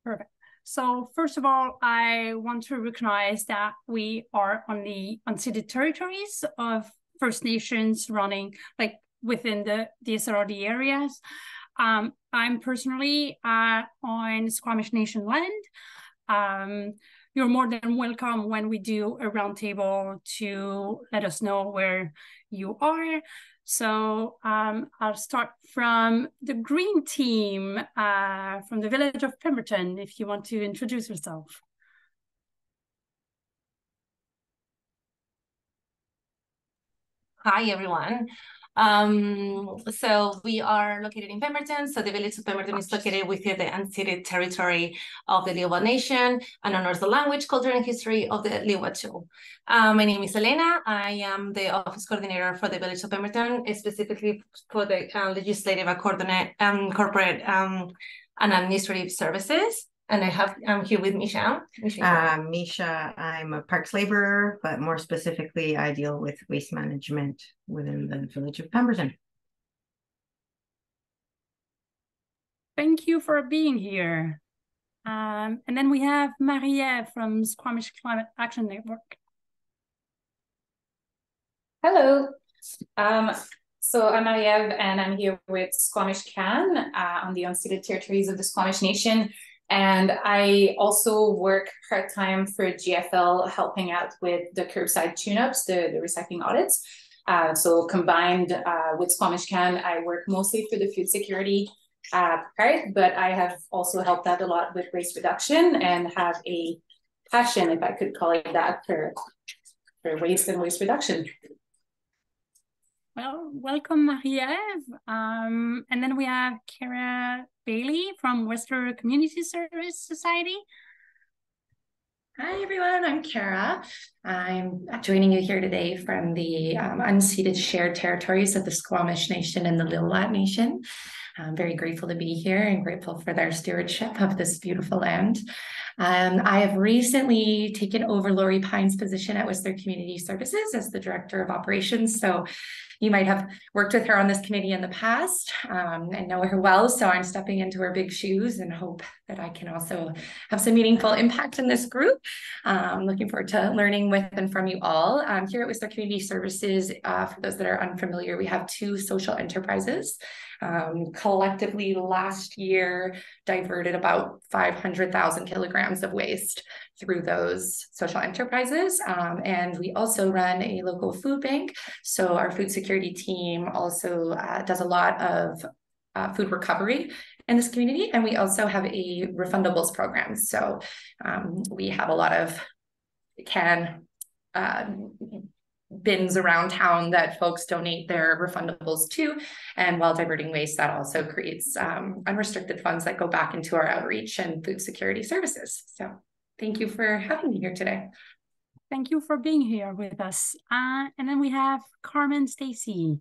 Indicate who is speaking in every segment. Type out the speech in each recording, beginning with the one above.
Speaker 1: Perfect. So first of all, I want to recognize that we are on the unceded territories of First Nations running like within the SRD areas. I'm personally on Squamish Nation land. You're more than welcome when we do a roundtable to let us know where you are. So I'll start from the green team from the village of Pemberton, if you want to introduce yourself.
Speaker 2: Hi, everyone. So we are located in Pemberton. So the village of Pemberton is located within the unceded territory of the Lillooet Nation and honors the language, culture, and history of the Lillooet. My name is Elena. I am the office coordinator for the village of Pemberton, specifically for the legislative, corporate, and administrative services. And I'm here with Misha.
Speaker 3: Misha, I'm a parks laborer, but more specifically, I deal with waste management within the village of Pemberton.
Speaker 1: Thank you for being here. And then we have Marie-Ève from Squamish Climate Action Network.
Speaker 4: Hello. So I'm Marie-Ève, and I'm here with Squamish Can on the unceded territories of the Squamish Nation. And I also work part-time for GFL, helping out with the curbside tune-ups, the recycling audits. So combined with Squamish Can, I work mostly for the food security part, but I have also helped out a lot with waste reduction and have a passion, if I could call it that, for waste and waste reduction.
Speaker 1: Well, welcome, Marie-Ève. And then we have Kara Bailey from Western Community Service Society.
Speaker 5: Hi, everyone. I'm Kara. I'm joining you here today from the unceded shared territories of the Squamish Nation and the Lillooet Nation. I'm very grateful to be here and grateful for their stewardship of this beautiful land. I have recently taken over Lori Pine's position at Whistler Community Services as the Director of Operations. So you might have worked with her on this committee in the past and know her well. So I'm stepping into her big shoes and hope that I can also have some meaningful impact in this group. Looking forward to learning with and from you all. Here at Whistler Community Services, for those that are unfamiliar, we have two social enterprises. Collectively last year diverted about 500,000 kilograms of waste through those social enterprises. And we also run a local food bank. So our food security team also does a lot of food recovery in this community. And we also have a refundables program. So we have a lot of bins around town that folks donate their refundables to. And while diverting waste, that also creates unrestricted funds that go back into our outreach and food security services. So thank you for having me here today.
Speaker 1: Thank you for being here with us. And then we have Carmen Stacy.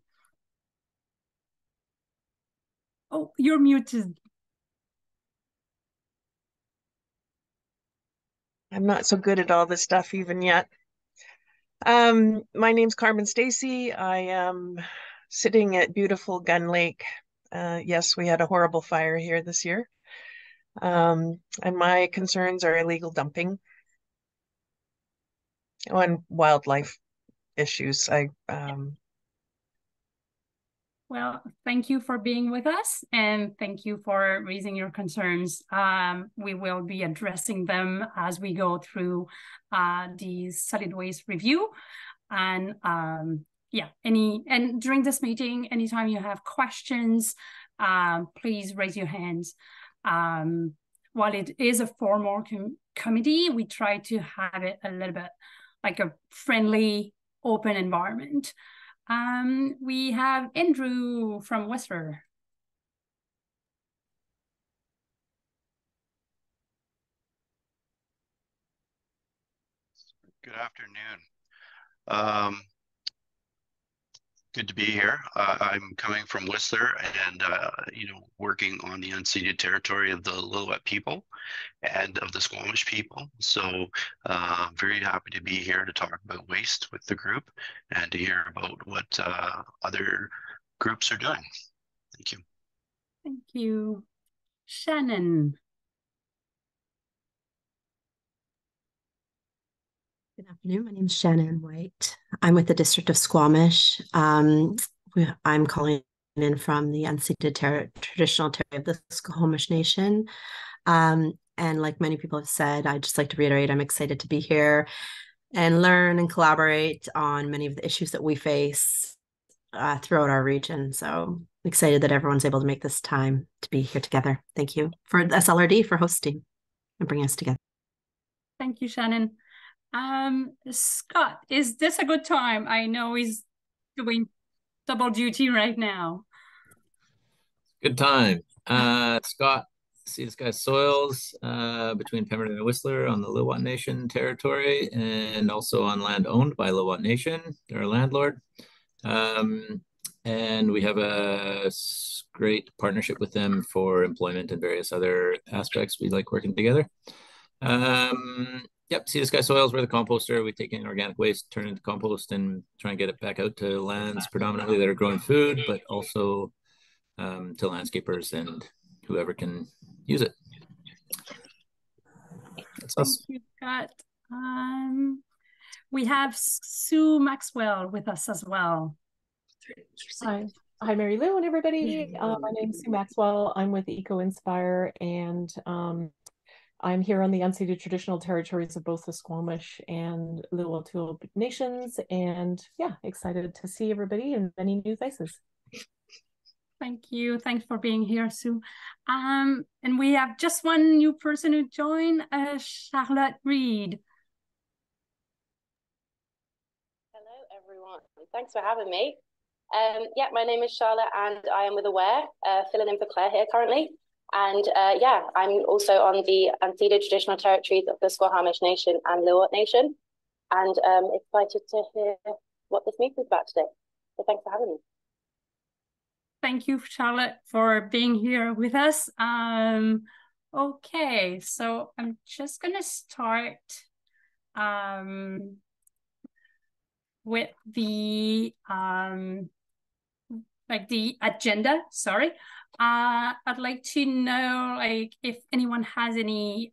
Speaker 1: Oh, you're muted.
Speaker 6: I'm not so good at all this stuff even yet. My name's Carmen Stacy. I am sitting at beautiful Gun Lake. Yes, we had a horrible fire here this year. And my concerns are illegal dumping and wildlife issues.
Speaker 1: Well, thank you for being with us and thank you for raising your concerns. We will be addressing them as we go through the solid waste review. And and during this meeting, anytime you have questions, please raise your hands. While it is a formal committee, we try to have it a little bit like a friendly, open environment. We have Andrew from Whistler.
Speaker 7: Good afternoon. Good to be here. I'm coming from Whistler and, working on the unceded territory of the Lillooet people and of the Squamish people. So very happy to be here to talk about waste with the group and to hear about what other groups are doing. Thank you.
Speaker 1: Thank you. Shannon.
Speaker 8: Good afternoon. My name is Shannon White. I'm with the District of Squamish. I'm calling in from the unceded traditional territory of the Squamish Nation. And like many people have said, I'd just like to reiterate, I'm excited to be here and learn and collaborate on many of the issues that we face throughout our region. So I'm excited that everyone's able to make this time to be here together. Thank you for SLRD for hosting and bringing us together.
Speaker 1: Thank you, Shannon. Scott, is this a good time? I know he's doing double duty right now.
Speaker 9: Good time. Scott, Sea to Sky Soils between Pemberton and Whistler on the Lillooet Nation territory and also on land owned by Lillooet Nation. They're a landlord. And we have a great partnership with them for employment and various other aspects. We like working together. Yep, Sea to Sky Soils, we're the composter. We take in organic waste, turn it into compost, and try and get it back out to lands predominantly that are growing food, but also to landscapers and whoever can use it. That's us.
Speaker 1: Thank you, Scott. We have Sue Maxwell with us as well.
Speaker 10: Hi, Mary Lou and everybody. My name is Sue Maxwell. I'm with Eco Inspire, and I'm here on the unceded traditional territories of both the Squamish and Lillooet nations, and yeah, excited to see everybody and many new faces.
Speaker 1: Thank you. Thanks for being here, Sue. And we have just one new person who joined, Charlotte Reed.
Speaker 11: Hello, everyone. Thanks for having me. Yeah, my name is Charlotte, and I am with Aware, filling in for Claire here currently. And yeah, I'm also on the unceded traditional territories of the Squamish Nation and Lillooet Nation, and excited to hear what this meeting is about today. So thanks for having me.
Speaker 1: Thank you, Charlotte, for being here with us. Okay, so I'm just gonna start with the the agenda. Sorry. I'd like to know if anyone has any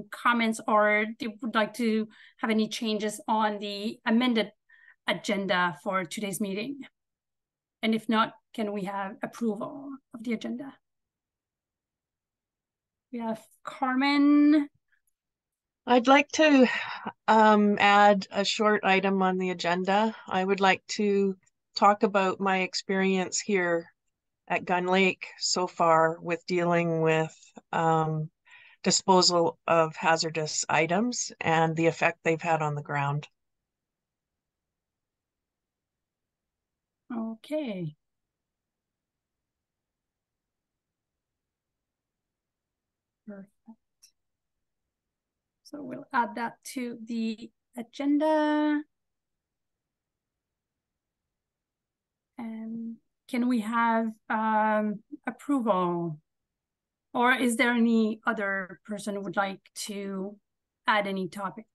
Speaker 1: comments or they would like to have any changes on the amended agenda for today's meeting. And if not, can we have approval of the agenda? We have Carmen.
Speaker 6: I'd like to add a short item on the agenda. I would like to talk about my experience here at Gun Lake so far with dealing with disposal of hazardous items and the effect they've had on the ground.
Speaker 1: Okay. Perfect. So we'll add that to the agenda. And can we have approval? Or is there any other person who would like to add any topic?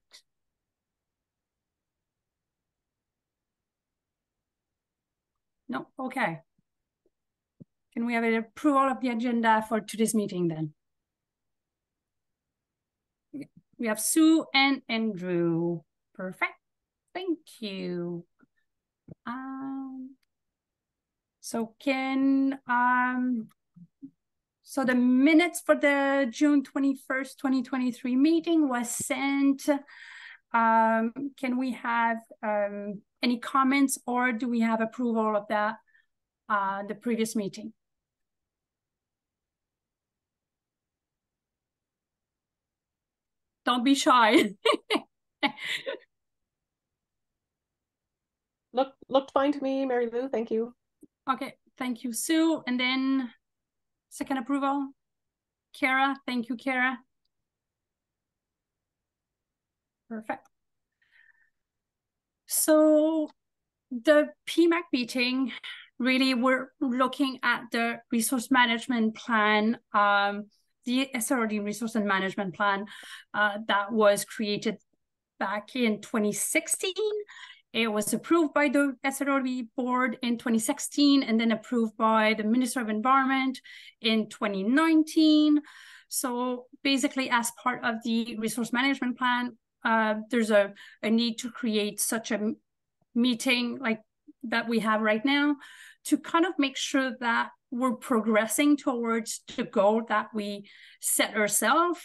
Speaker 1: No, okay. Can we have an approval of the agenda for today's meeting then? We have Sue and Andrew. Perfect. Thank you. So so the minutes for the June 21st, 2023 meeting was sent. Can we have any comments, or do we have approval of that, the previous meeting? Don't be shy.
Speaker 10: Looked fine to me, Mary Lou. Thank you.
Speaker 1: Okay, thank you, Sue. And then second approval, Kara. Thank you, Kara. Perfect. So the PMAC meeting, really we're looking at the resource management plan, the SRD resource and management plan that was created back in 2016. It was approved by the SRD board in 2016 and then approved by the Minister of Environment in 2019. So basically, as part of the resource management plan, there's a need to create such a meeting like that we have right now to kind of make sure that we're progressing towards the goal that we set ourselves.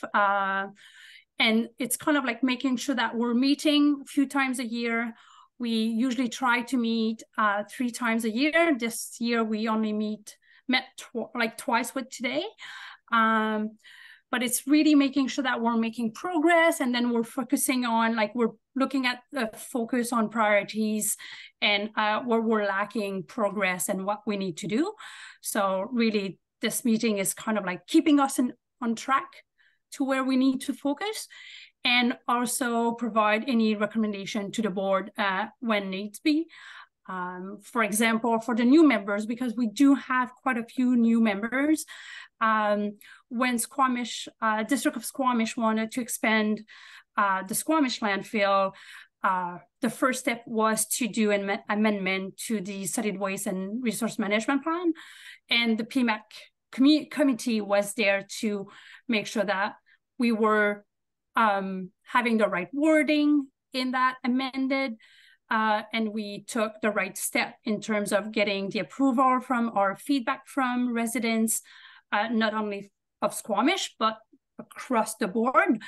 Speaker 1: And it's kind of like making sure that we're meeting a few times a year. We usually try to meet 3 times a year. This year we only met twice with today. But it's really making sure that we're making progress, and then we're focusing on, like, we're looking at the focus on priorities and where we're lacking progress and what we need to do. So really this meeting is kind of like keeping us on track to where we need to focus, and also provide any recommendation to the board when needs be. For example, for the new members, because we do have quite a few new members, when Squamish, District of Squamish wanted to expand the Squamish landfill, the first step was to do an amendment to the Solid Waste and Resource Management Plan. And the PMAC committee was there to make sure that we were having the right wording in that amended, and we took the right step in terms of getting the approval from our feedback from residents, not only of Squamish, but across the board.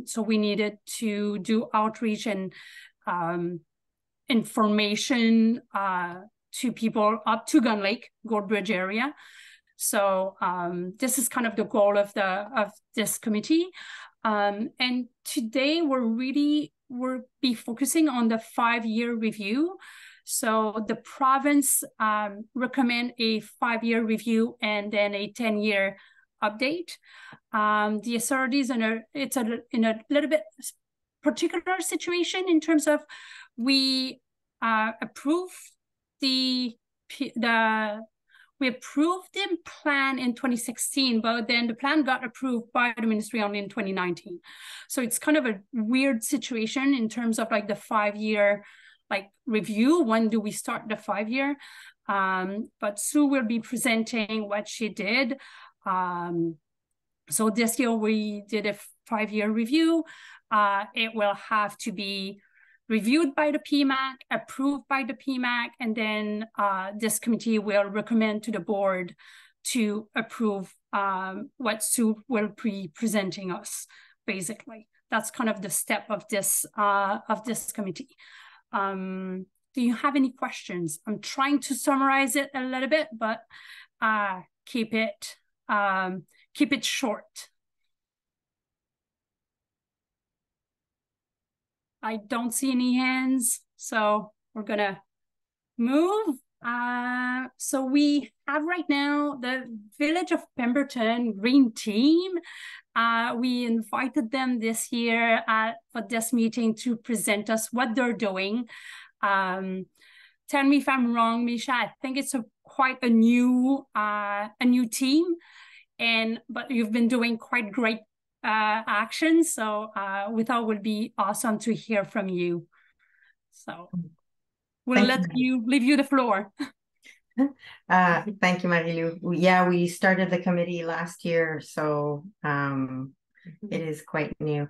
Speaker 1: So we needed to do outreach and information to people up to Gun Lake, Gold Bridge area. So this is kind of the goal of this committee. And today we'll be focusing on the 5-year review. So the province recommend a 5-year review and then a 10-year update. The SRD is in a little bit particular situation in terms of we approved the plan in 2016, but then the plan got approved by the ministry only in 2019. So it's kind of a weird situation in terms of like the 5-year review. When do we start the 5-year? But Sue will be presenting what she did. So this year we did a 5-year review. It will have to be reviewed by the PMAC, approved by the PMAC, and then this committee will recommend to the board to approve what Sue will be presenting us, basically. That's kind of the step of this committee. Do you have any questions? I'm trying to summarize it a little bit, but keep it short. I don't see any hands, so we're gonna move. So we have right now the Village of Pemberton Green Team. We invited them this year for this meeting to present us what they're doing. Tell me if I'm wrong, Misha. I think it's quite a new team, but you've been doing quite great actions. So we thought it would be awesome to hear from you. So we'll leave you the floor.
Speaker 3: Thank you, Marie-Lou. Yeah, we started the committee last year, so it is quite new.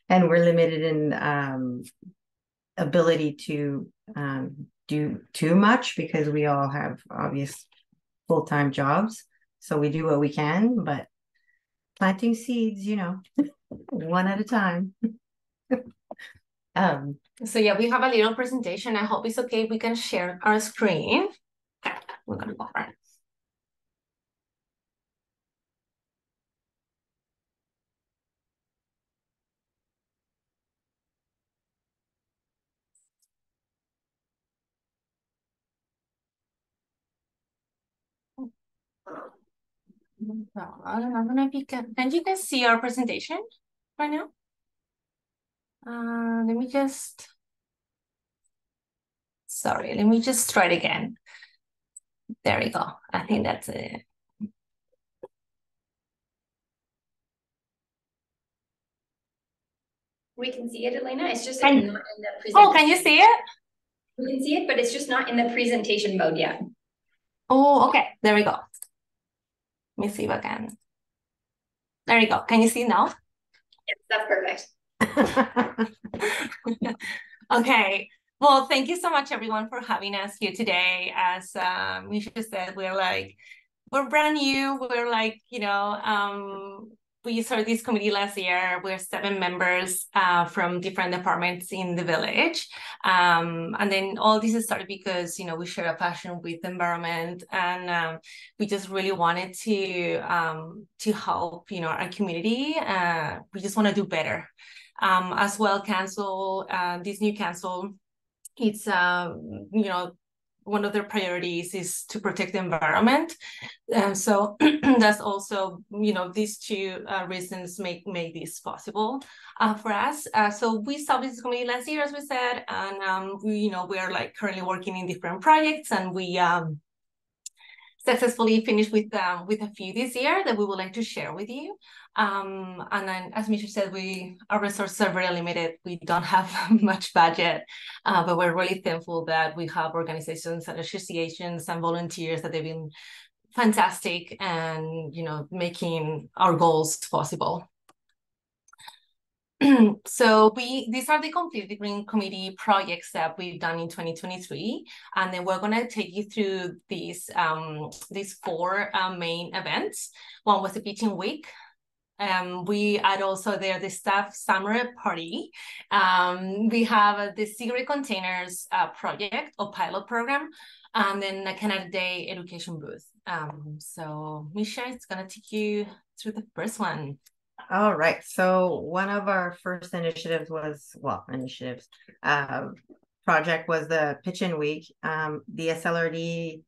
Speaker 3: And we're limited in ability to do too much because we all have obvious full-time jobs. So we do what we can, but planting seeds, one at a time.
Speaker 2: So yeah, we have a little presentation. I hope it's okay if we can share our screen. Okay, we're gonna go for it. I don't know if you can you guys see our presentation right now? Let me just try it again. There we go. I think that's it.
Speaker 12: We can see it, Elena. It's just
Speaker 2: not
Speaker 12: in the presentation.
Speaker 2: Oh, can you see it?
Speaker 12: We can see it, but it's just not in the presentation mode yet.
Speaker 2: Oh, okay. There we go. Let me see if I can. There you go. Can you see now?
Speaker 12: Yes, that's perfect.
Speaker 2: Okay. Well, thank you so much, everyone, for having us here today. As Misha said, we're brand new. We're like, we started this committee last year. We're 7 members from different departments in the village. And then all this started because, we share a passion with the environment, and we just really wanted to help, our community. We just want to do better. As well, this new council, it's, one of their priorities is to protect the environment. And so that's also, these 2 reasons make this possible for us. So we started this committee last year, as we said, and we are like currently working in different projects, and we successfully finished with a few this year that we would like to share with you. And then, as Misha said, our resources are very limited. We don't have much budget, but we're really thankful that we have organizations and associations and volunteers that they've been fantastic and, making our goals possible. So these are the Complete the Green Committee projects that we've done in 2023, and then we're going to take you through these 4 main events. One was the Pitching Week. We add also there the staff summer party. We have the cigarette containers project or pilot program, and then a Canada Day education booth. So Misha is going to take you through the first one.
Speaker 3: All right. So one of our first initiatives project was the Pitch-In Week. The SLRD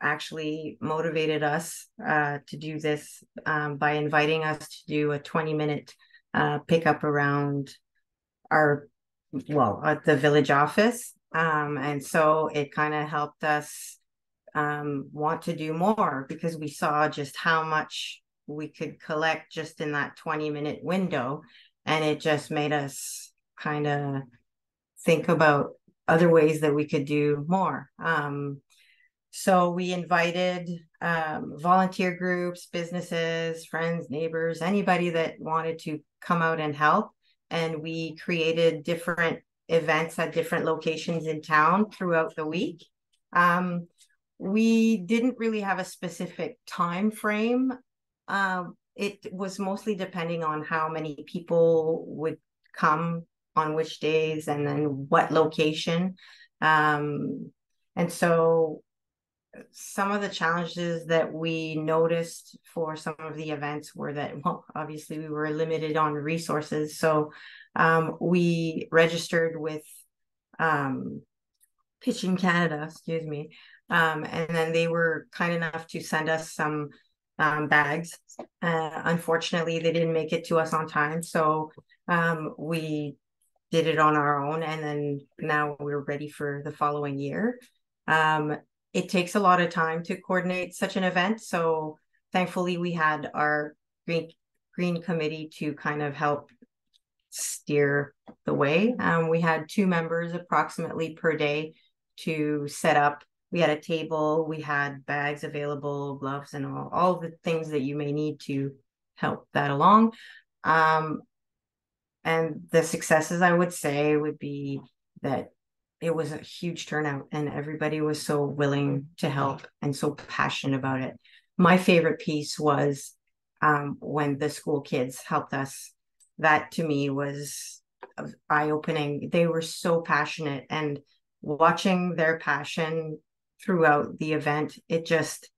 Speaker 3: actually motivated us to do this by inviting us to do a 20-minute pickup around at the village office. And so it kind of helped us want to do more, because we saw just how much we could collect just in that 20-minute window, and it just made us kind of think about other ways that we could do more. So we invited volunteer groups, businesses, friends, neighbors, anybody that wanted to come out and help, and we created different events at different locations in town throughout the week. We didn't really have a specific time frame. It was mostly depending on how many people would come on which days and then what location. And so some of the challenges that we noticed for some of the events were that, well, obviously we were limited on resources. So we registered with Pitching Canada, and then they were kind enough to send us some bags. Unfortunately, they didn't make it to us on time, so we did it on our own, and then now we're ready for the following year. It takes a lot of time to coordinate such an event, so thankfully we had our green committee to kind of help steer the way. We had 2 members approximately per day to set up. We had a table, we had bags available, gloves, and all the things that you may need to help that along. And the successes, I would say, would be that it was a huge turnout and everybody was so willing to help and so passionate about it. My favorite piece was when the school kids helped us. That to me was eye-opening. They were so passionate, and watching their passion throughout the event, it just,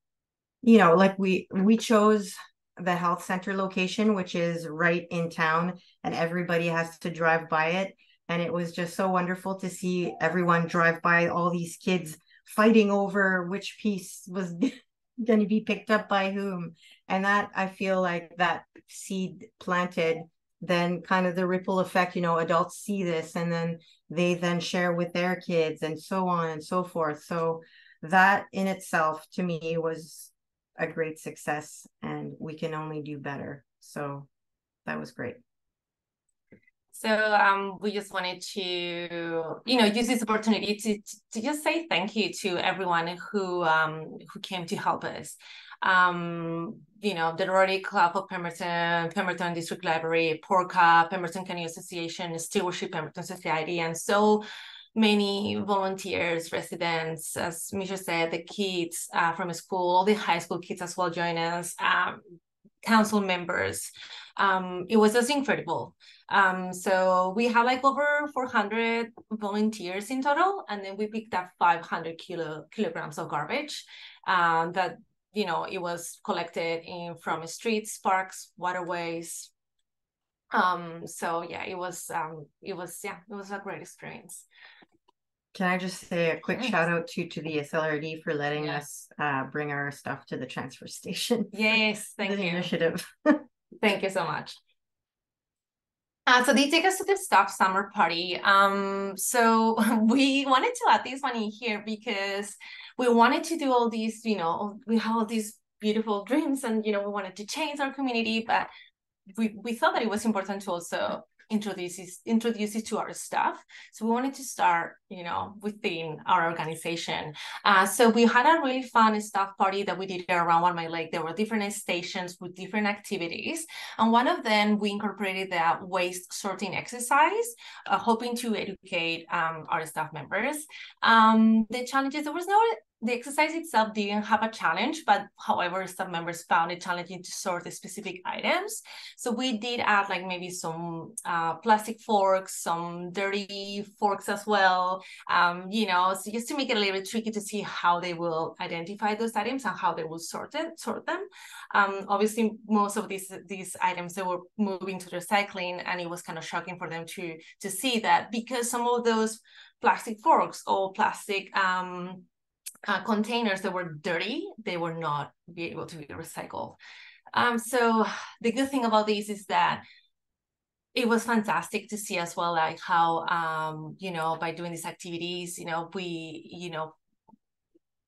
Speaker 3: like we chose the health center location, which is right in town, and everybody has to drive by it. And it was just so wonderful to see everyone drive by, all these kids fighting over which piece was going to be picked up by whom. And that, I feel like that seed planted, then kind of the ripple effect, adults see this and then they then share with their kids and so on and so forth. So that in itself, to me, was a great success, and we can only do better. So that was great.
Speaker 2: So we just wanted to, use this opportunity to just say thank you to everyone who came to help us. the Rotary Club of Pemberton, Pemberton District Library, PORCA, Pemberton County Association, Stewardship Pemberton Society, and so many volunteers, residents, as Misha said, the kids from school, all the high school kids as well join us, council members. It was just incredible. So we had like over 400 volunteers in total, and then we picked up 500 kilograms of garbage that, it was collected from streets, parks, waterways. So yeah, it was a great experience.
Speaker 3: Can I just say a quick shout out to the SLRD for letting us bring our stuff to the transfer station?
Speaker 2: Yes, thank you.
Speaker 3: Initiative.
Speaker 2: Thank you so much. So they take us to the Stop Summer Party. So we wanted to add this one in here because we wanted to do all these, we have all these beautiful dreams and, we wanted to change our community, but we thought that it was important to also introduce it to our staff. So we wanted to start, within our organization. So we had a really fun staff party that we did around One Mile Lake. There were different stations with different activities. And one of them, we incorporated the waste sorting exercise, hoping to educate our staff members. The challenges, the exercise itself didn't have a challenge, but however, staff members found it challenging to sort the specific items. So we did add like maybe some plastic forks, some dirty forks as well, so just to make it a little bit tricky to see how they will identify those items and how they will sort them. Obviously, most of these items, they were moving to recycling, and it was kind of shocking for them to see that, because some of those plastic forks or plastic containers that were dirty, they were not be able to be recycled. So the good thing about this is that it was fantastic to see as well, like how, by doing these activities,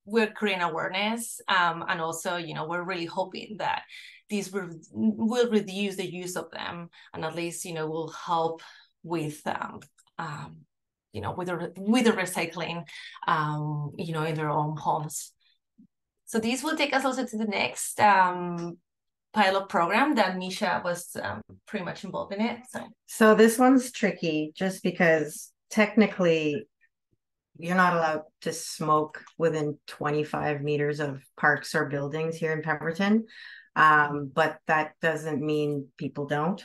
Speaker 2: we're creating awareness, and also, we're really hoping that these will reduce the use of them, and at least, will help with with the recycling, in their own homes. So this will take us also to the next pilot program that Misha was pretty much involved in it.
Speaker 3: So this one's tricky just because technically you're not allowed to smoke within 25 meters of parks or buildings here in Pemberton. But that doesn't mean people don't.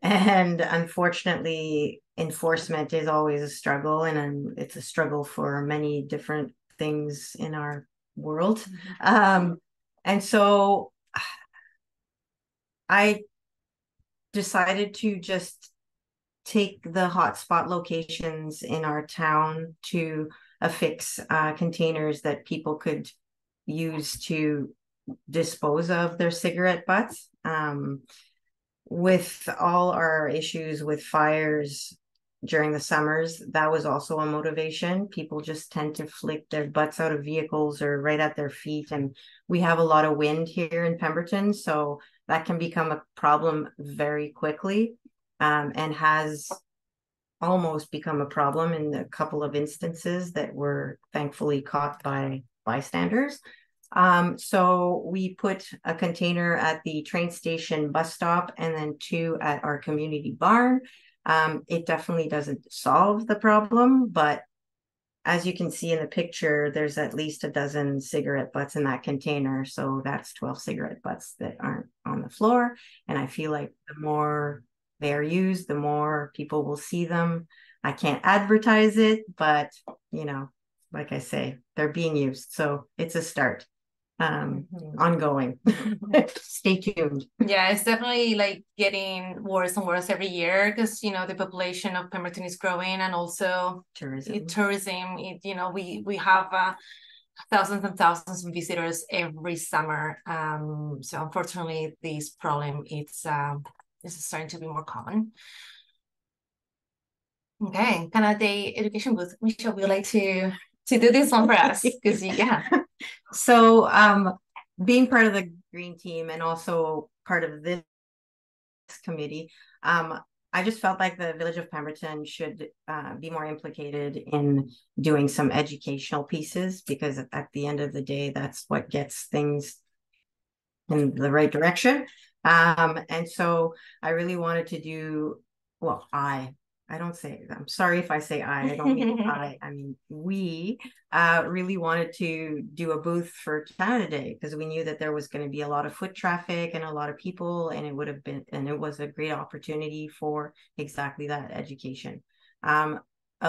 Speaker 3: And unfortunately, enforcement is always a struggle, and it's a struggle for many different things in our world. And so I decided to just take the hotspot locations in our town to affix containers that people could use to dispose of their cigarette butts. With all our issues with fires during the summers, that was also a motivation. People just tend to flick their butts out of vehicles or right at their feet. And we have a lot of wind here in Pemberton, so that can become a problem very quickly, and has almost become a problem in a couple of instances that were thankfully caught by bystanders. So we put a container at the train station bus stop and then 2 at our community barn. It definitely doesn't solve the problem, but as you can see in the picture, there's at least a dozen cigarette butts in that container. So that's 12 cigarette butts that aren't on the floor. And I feel like the more they're used, the more people will see them. I can't advertise it, but like I say, they're being used. So it's a start. Ongoing. Stay tuned.
Speaker 2: Yeah, it's definitely like getting worse and worse every year because the population of Pemberton is growing, and also tourism. We have thousands and thousands of visitors every summer. So unfortunately, this problem is starting to be more common. Okay, Canada Education Booth. Michelle, would you like to do this one for us? Because
Speaker 3: So being part of the green team and also part of this committee, I just felt like the Village of Pemberton should be more implicated in doing some educational pieces, because at the end of the day, that's what gets things in the right direction. And so I really wanted to do, well, I'm sorry if I say I don't mean I mean, we really wanted to do a booth for Canada Day because we knew that there was going to be a lot of foot traffic and a lot of people, and it was a great opportunity for exactly that, education. A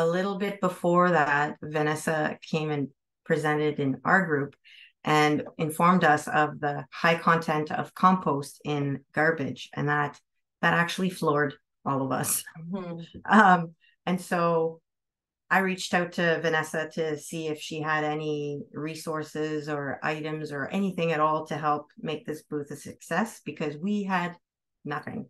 Speaker 3: little bit before that, Vanessa came and presented in our group and informed us of the high content of compost in garbage, and that actually floored all of us. Mm-hmm. And so I reached out to Vanessa to see if she had any resources or items or anything at all to help make this booth a success, because we had nothing.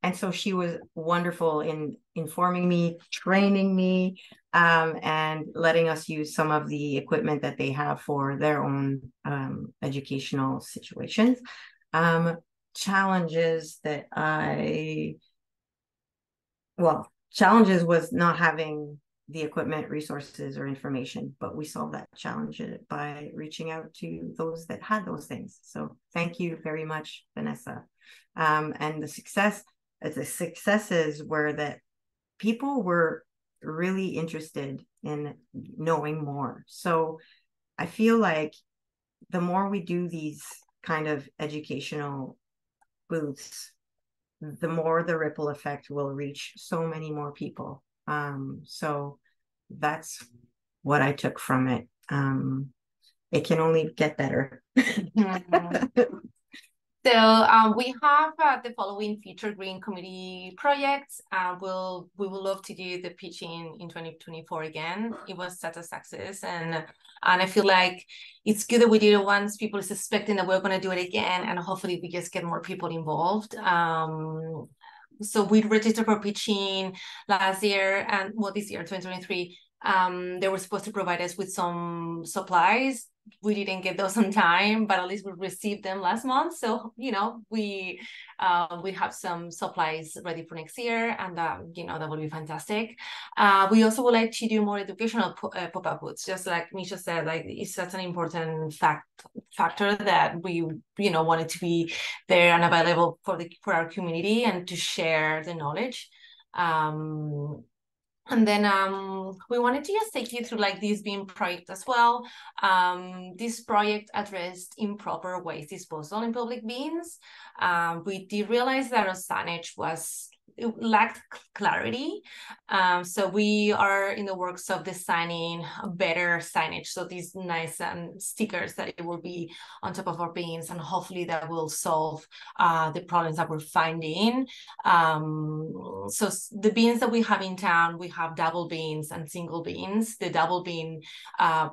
Speaker 3: And so she was wonderful in informing me, training me, and letting us use some of the equipment that they have for their own educational situations. Challenges was not having the equipment, resources, or information, but we solved that challenge by reaching out to those that had those things. So thank you very much, Vanessa. And the successes were that people were really interested in knowing more. So I feel like the more we do these kind of educational booths, the more the ripple effect will reach so many more people. So that's what I took from it. It can only get better.
Speaker 2: So we have the following Future Green Committee projects. We will love to do the pitching in 2024 again. It was such a success, and I feel like it's good that we did it once. People is expecting that we're going to do it again, and hopefully we just get more people involved. So we registered for pitching last year, and this year, 2023. They were supposed to provide us with some supplies. We didn't get those on time, but at least we received them last month. So, we have some supplies ready for next year, and that will be fantastic. We also would like to do more educational pop-up booths, just like Misha said. Like, it's such an important factor that we wanted to be there and available for our community and to share the knowledge. And then we wanted to just take you through like this BIM project as well. This project addressed improper waste disposal in public bins. We did realize that our signage lacked clarity. So we are in the works of designing a better signage. So these nice stickers that it will be on top of our bins, and hopefully that will solve the problems that we're finding. So the bins that we have in town, we have double bins and single bins. The double bin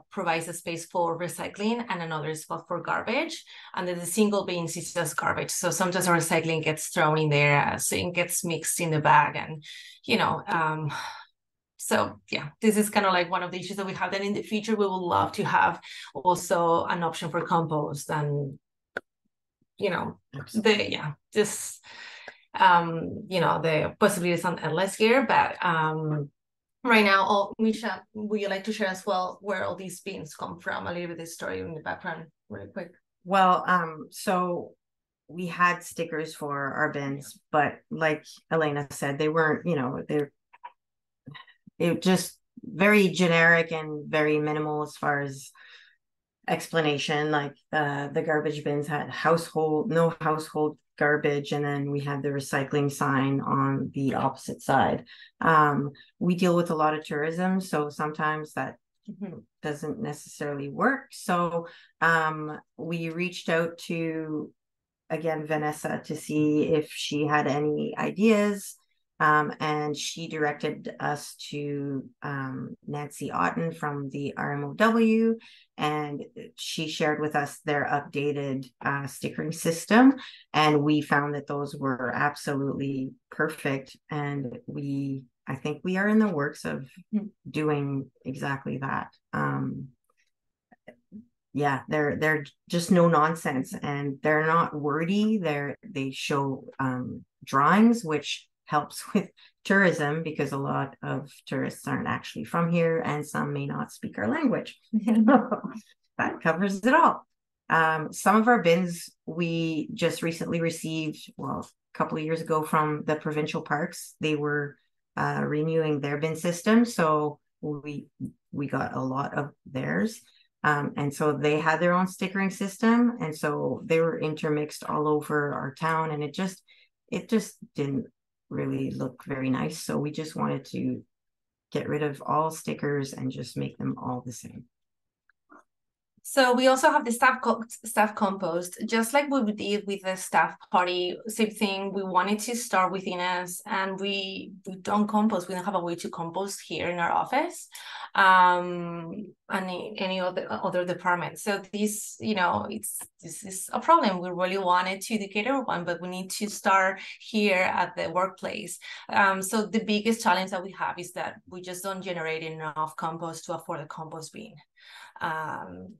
Speaker 2: provides a space for recycling and another spot for garbage. And then the single bins is just garbage. So sometimes our recycling gets thrown in there, so it gets mixed in the bag, and so yeah, this is kind of like one of the issues that we have. Then in the future, we would love to have also an option for compost, and the possibilities on endless here. But right now, Misha, would you like to share as well where all these bins come from? A little bit of the story in the background, really quick.
Speaker 3: Well, so we had stickers for our bins, but like Elena said, they weren't, they're just very generic and very minimal as far as explanation. Like the garbage bins had no household garbage, and then we had the recycling sign on the opposite side. We deal with a lot of tourism, so sometimes that doesn't necessarily work. So we reached out to, again, Vanessa, to see if she had any ideas, and she directed us to Nancy Otten from the RMOW, and she shared with us their updated stickering system, and we found that those were absolutely perfect, and I think we are in the works of doing exactly that. Yeah, they're just no nonsense, and they're not wordy. They show drawings, which helps with tourism, because a lot of tourists aren't actually from here, and some may not speak our language. That covers it all. Some of our bins we just recently received, well, a couple of years ago from the provincial parks. They were renewing their bin system, so we got a lot of theirs. And so they had their own stickering system, and so they were intermixed all over our town, and it just didn't really look very nice. So we just wanted to get rid of all stickers and just make them all the same.
Speaker 2: So we also have the staff compost, just like we did with the staff party. Same thing. We wanted to start within us, and we don't compost. We don't have a way to compost here in our office, and any other department. So this, this is a problem. We really wanted to educate everyone, but we need to start here at the workplace. So the biggest challenge that we have is that we just don't generate enough compost to afford a compost bin.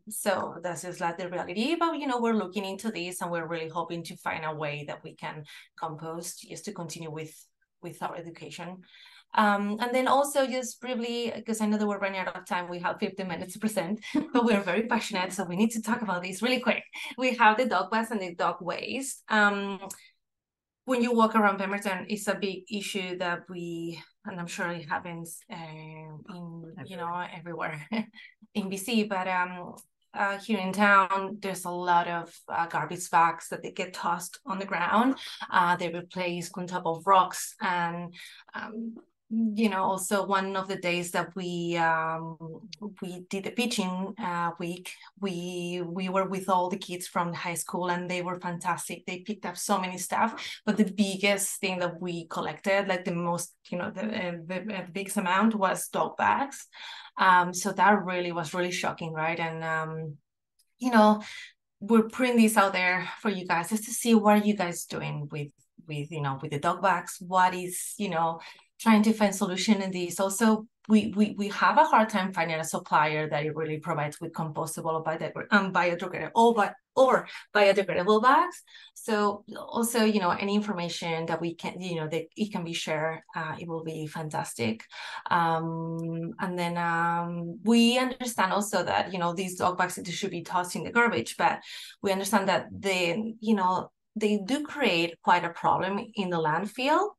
Speaker 2: So that's just like the reality, but we're looking into this, and we're really hoping to find a way that we can compost just to continue with our education. And then also just briefly, because I know that we're running out of time, we have 15 minutes to present, but we're very passionate, so we need to talk about this really quick. We have the dog bags and the dog waste. When you walk around Pemberton, it's a big issue that and I'm sure it happens everywhere in BC, but here in town, there's a lot of garbage bags that they get tossed on the ground. They replace on top of rocks, and also one of the days that we did the pitching week, we were with all the kids from the high school, and they were fantastic. They picked up so many stuff, but the biggest thing that we collected, like the most, the biggest amount, was dog bags. So that was really shocking, right? And we're putting this out there for you guys just to see what are you guys doing with the dog bags. What is trying to find solution in this. Also, we have a hard time finding a supplier that it really provides with compostable or biodegradable bags. So also, any information that we can, that it can be shared, it will be fantastic. And then we understand also that, these dog bags should be tossed in the garbage, but we understand that they do create quite a problem in the landfill.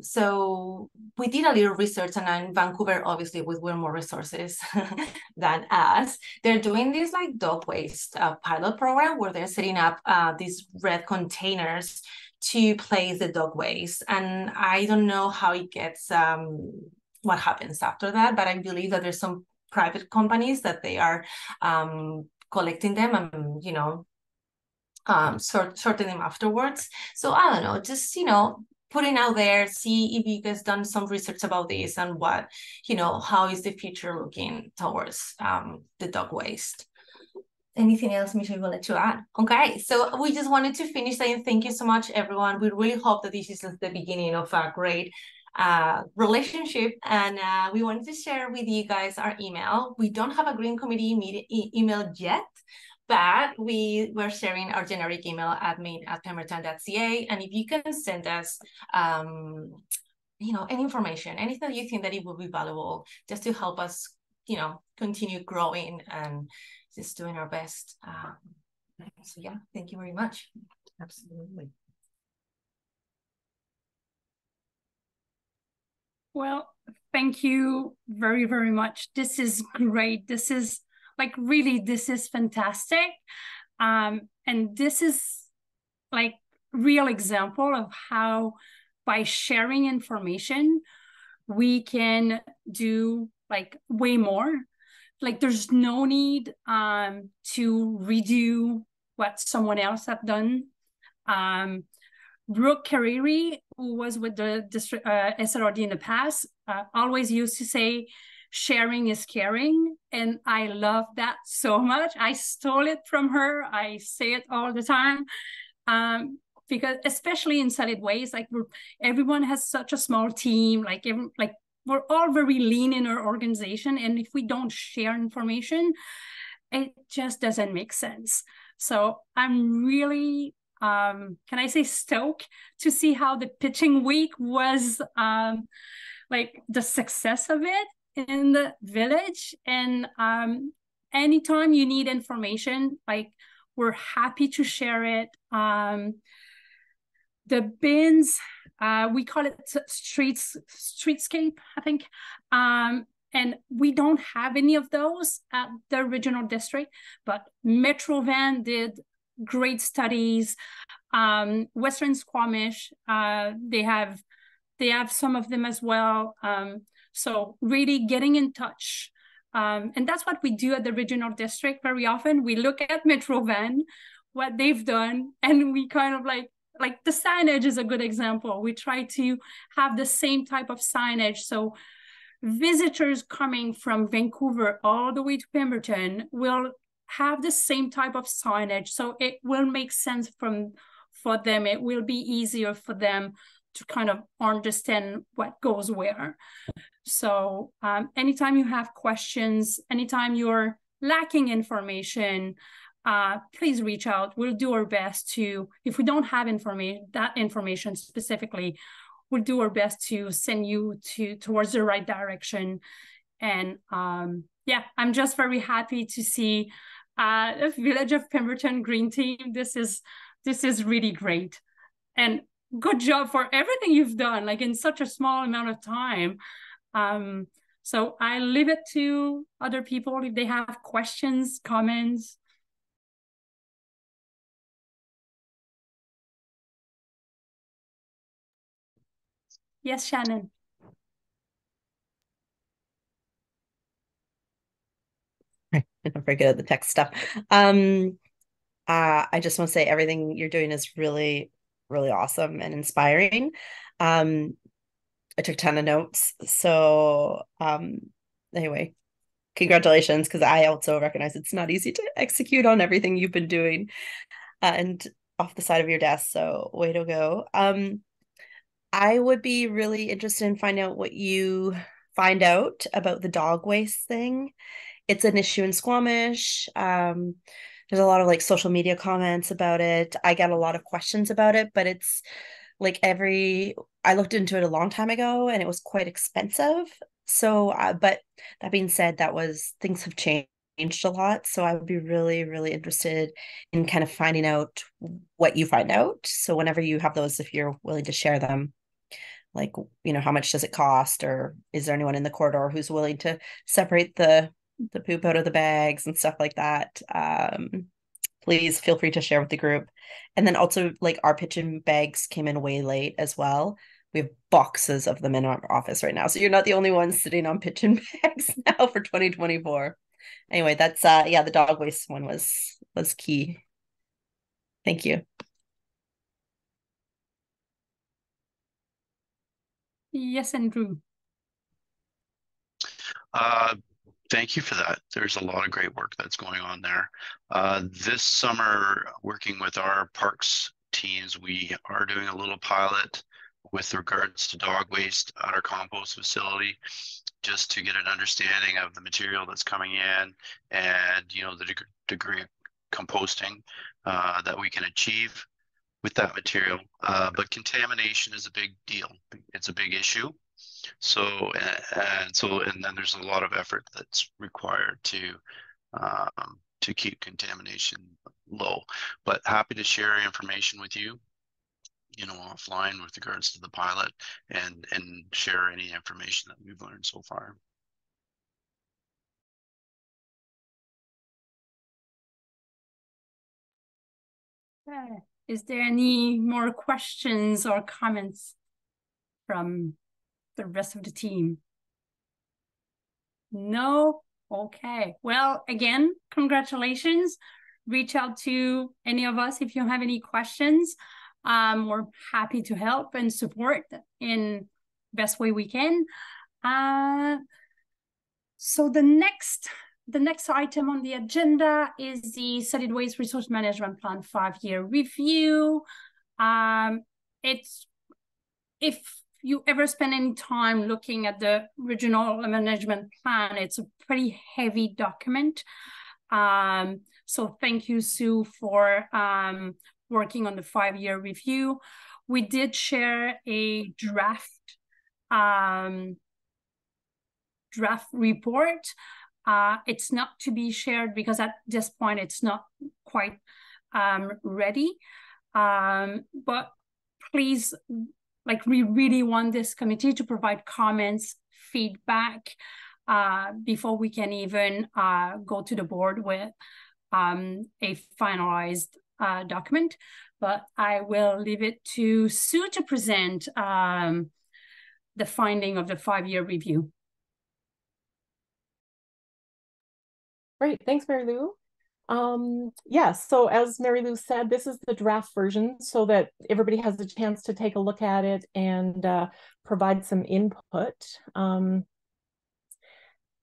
Speaker 2: So we did a little research, and in Vancouver, obviously, with way more resources than us, they're doing this like dog waste pilot program where they're setting up these red containers to place the dog waste. And I don't know how it gets, what happens after that, but I believe that there's some private companies that they are collecting them and, sorting them afterwards. So I don't know, just putting out there, see if you guys done some research about this and what, how is the future looking towards the dog waste. Anything else, Michelle, you would like to add? Okay, so we just wanted to finish saying thank you so much, everyone. We really hope that this is the beginning of a great relationship, and we wanted to share with you guys our email. We don't have a Green Committee email yet, but we were sharing our generic email, admin@pemberton.ca. And if you can send us, any information, anything that you think that it will be valuable, just to help us, continue growing and just doing our best. So yeah, thank you very much.
Speaker 3: Absolutely.
Speaker 1: Well, thank you very, very much. This is great. This is this is fantastic. And this is like real example of how by sharing information, we can do way more. There's no need to redo what someone else have done. Brooke Carreri, who was with the district SROD in the past, always used to say, sharing is caring. And I love that so much. I stole it from her. I say it all the time. Because especially in solid waste, everyone has such a small team, we're all very lean in our organization. And if we don't share information, it just doesn't make sense. So I'm really, can I say stoked to see how the pitching week was, the success of it in the village. And anytime you need information, like, we're happy to share it. The bins, we call it streetscape, I think. And we don't have any of those at the regional district, but Metro Van did great studies. Western Squamish, they have some of them as well. So really getting in touch. And that's what we do at the regional district very often. We look at Metro Van, what they've done, and we kind of like the signage is a good example. We try to have the same type of signage. So visitors coming from Vancouver all the way to Pemberton will have the same type of signage. So it will make sense for them. It will be easier for them to kind of understand what goes where. So anytime you have questions, anytime you're lacking information, please reach out. We'll do our best to, if we don't have that information specifically, we'll do our best to send you towards the right direction. And yeah, I'm just very happy to see the Village of Pemberton Green Team. This is really great. And good job for everything you've done, like in such a small amount of time. So I leave it to other people if they have questions, comments. Yes, Shannon.
Speaker 8: I'm very good at the tech stuff. I just want to say everything you're doing is really, really awesome and inspiring. I took a ton of notes. So anyway, congratulations, because I also recognize it's not easy to execute on everything you've been doing and off the side of your desk. So way to go. I would be really interested in finding out what you find out about the dog waste thing. It's an issue in Squamish. There's a lot of like social media comments about it. I get a lot of questions about it, but it's like I looked into it a long time ago and it was quite expensive. So, but that being said, things have changed a lot. So I would be really, really interested in kind of finding out what you find out. So whenever you have those, if you're willing to share them, like, how much does it cost, or is there anyone in the corridor who's willing to separate the poop out of the bags and stuff like that? Please feel free to share with the group. And then also, like, our pigeon bags came in way late as well. We have boxes of them in our office right now. So you're not the only one sitting on pigeon bags now for 2024. Anyway, that's yeah, the dog waste one was key. Thank you.
Speaker 1: Yes, Andrew.
Speaker 7: Thank you for that. There's a lot of great work that's going on there. This summer, working with our parks teams, we are doing a little pilot with regards to dog waste at our compost facility, just to get an understanding of the material that's coming in and, the degree of composting that we can achieve with that material. But contamination is a big deal. It's a big issue. So and then there's a lot of effort that's required to keep contamination low. But happy to share information with you, offline with regards to the pilot and share any information that we've learned so far.
Speaker 1: Okay. Is there any more questions or comments from the rest of the team? No? Okay. Well, again, congratulations. Reach out to any of us if you have any questions. We're happy to help and support in best way we can. So the next item on the agenda is the Solid Waste Resource Management Plan 5-year review. If you ever spend any time looking at the regional management plan, it's a pretty heavy document. So thank you, Sue, for working on the 5-year review. We did share a draft report. It's not to be shared because at this point it's not quite ready. But please, like, we really want this committee to provide comments, feedback, before we can even go to the board with a finalized document. But I will leave it to Sue to present the finding of the 5-year review.
Speaker 10: Great, thanks, Mary Lou. Yes, so as Mary Lou said, this is the draft version so that everybody has a chance to take a look at it and provide some input.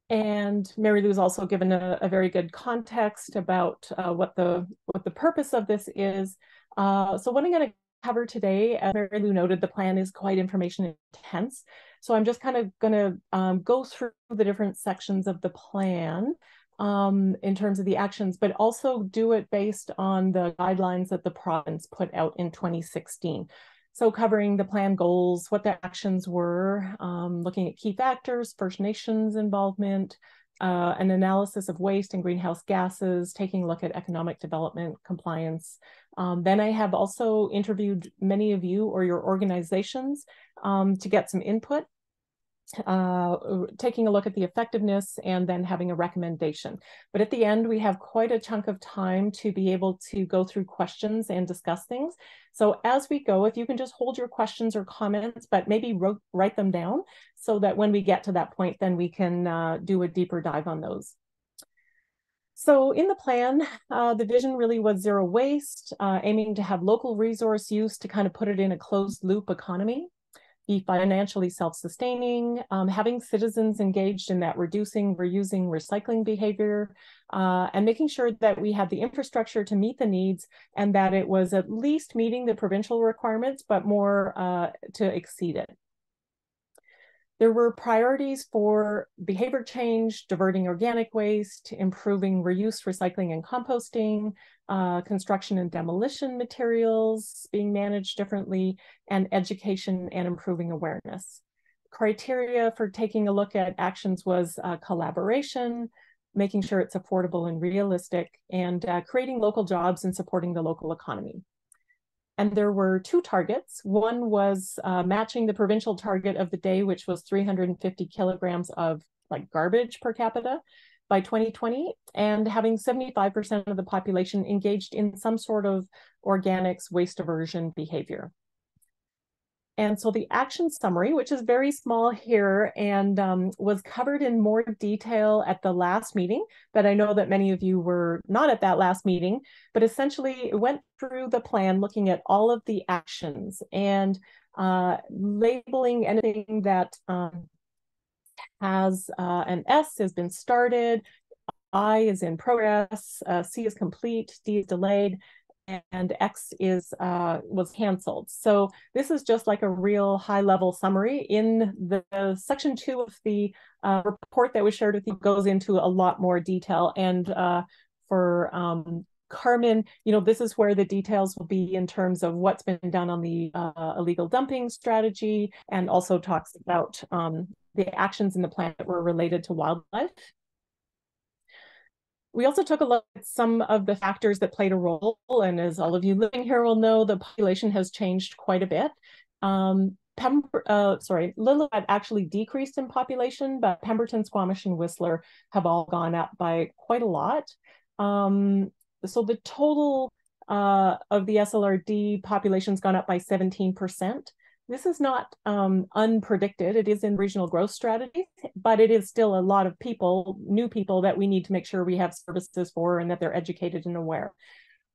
Speaker 10: And Mary Lou's also given a very good context about what the purpose of this is. So what I'm going to cover today, as Mary Lou noted, the plan is quite information intense. So I'm just kind of going to go through the different sections of the plan in terms of the actions, but also do it based on the guidelines that the province put out in 2016. So covering the plan goals, what the actions were, looking at key factors, First Nations involvement, an analysis of waste and greenhouse gases, taking a look at economic development, compliance. Then I have also interviewed many of you or your organizations to get some input, taking a look at the effectiveness and then having a recommendation. But at the end, we have quite a chunk of time to be able to go through questions and discuss things. So as we go, if you can just hold your questions or comments, but maybe write them down so that when we get to that point, then we can do a deeper dive on those. So in the plan, the vision really was zero waste, aiming to have local resource use to kind of put it in a closed loop economy, be financially self-sustaining, having citizens engaged in that reducing, reusing, recycling behavior, and making sure that we had the infrastructure to meet the needs and that it was at least meeting the provincial requirements, but more to exceed it. There were priorities for behavior change, diverting organic waste, improving reuse, recycling, and composting, construction and demolition materials being managed differently, and education and improving awareness. Criteria for taking a look at actions was collaboration, making sure it's affordable and realistic, and creating local jobs and supporting the local economy. And there were 2 targets. One was matching the provincial target of the day, which was 350 kilograms of garbage per capita by 2020, and having 75% of the population engaged in some sort of organics waste diversion behavior. And so the action summary, which is very small here and was covered in more detail at the last meeting, but I know that many of you were not at that last meeting, but essentially it went through the plan looking at all of the actions and labeling anything that has an S has been started, I is in progress, C is complete, D is delayed, and X is was canceled. So this is just like a real high-level summary. In the section 2 of the report that was shared with you goes into a lot more detail. And for Carmen, this is where the details will be in terms of what's been done on the illegal dumping strategy, and also talks about the actions in the plan that were related to wildlife. We also took a look at some of the factors that played a role, and as all of you living here will know, the population has changed quite a bit. Lillooet actually decreased in population, but Pemberton, Squamish, and Whistler have all gone up by quite a lot. So the total of the SLRD population's gone up by 17%. This is not unpredicted. It is in regional growth strategy, but it is still a lot of people, new people, that we need to make sure we have services for and that they're educated and aware.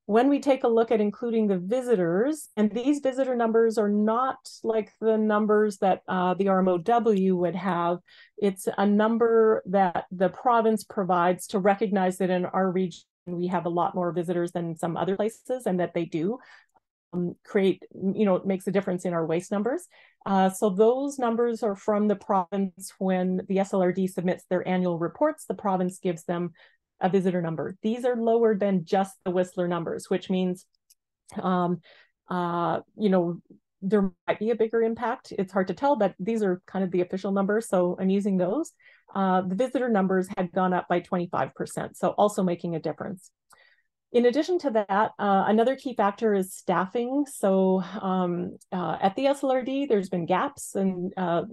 Speaker 10: When we take a look at including the visitors, and these visitor numbers are not like the numbers that the RMOW would have, it's a number that the province provides to recognize that in our region, we have a lot more visitors than some other places, and that they do create, it makes a difference in our waste numbers. So those numbers are from the province. When the SLRD submits their annual reports, the province gives them a visitor number. These are lower than just the Whistler numbers, which means, there might be a bigger impact. It's hard to tell, but these are kind of the official numbers, so I'm using those. The visitor numbers had gone up by 25%, so also making a difference. In addition to that, another key factor is staffing. So at the SLRD, there's been gaps in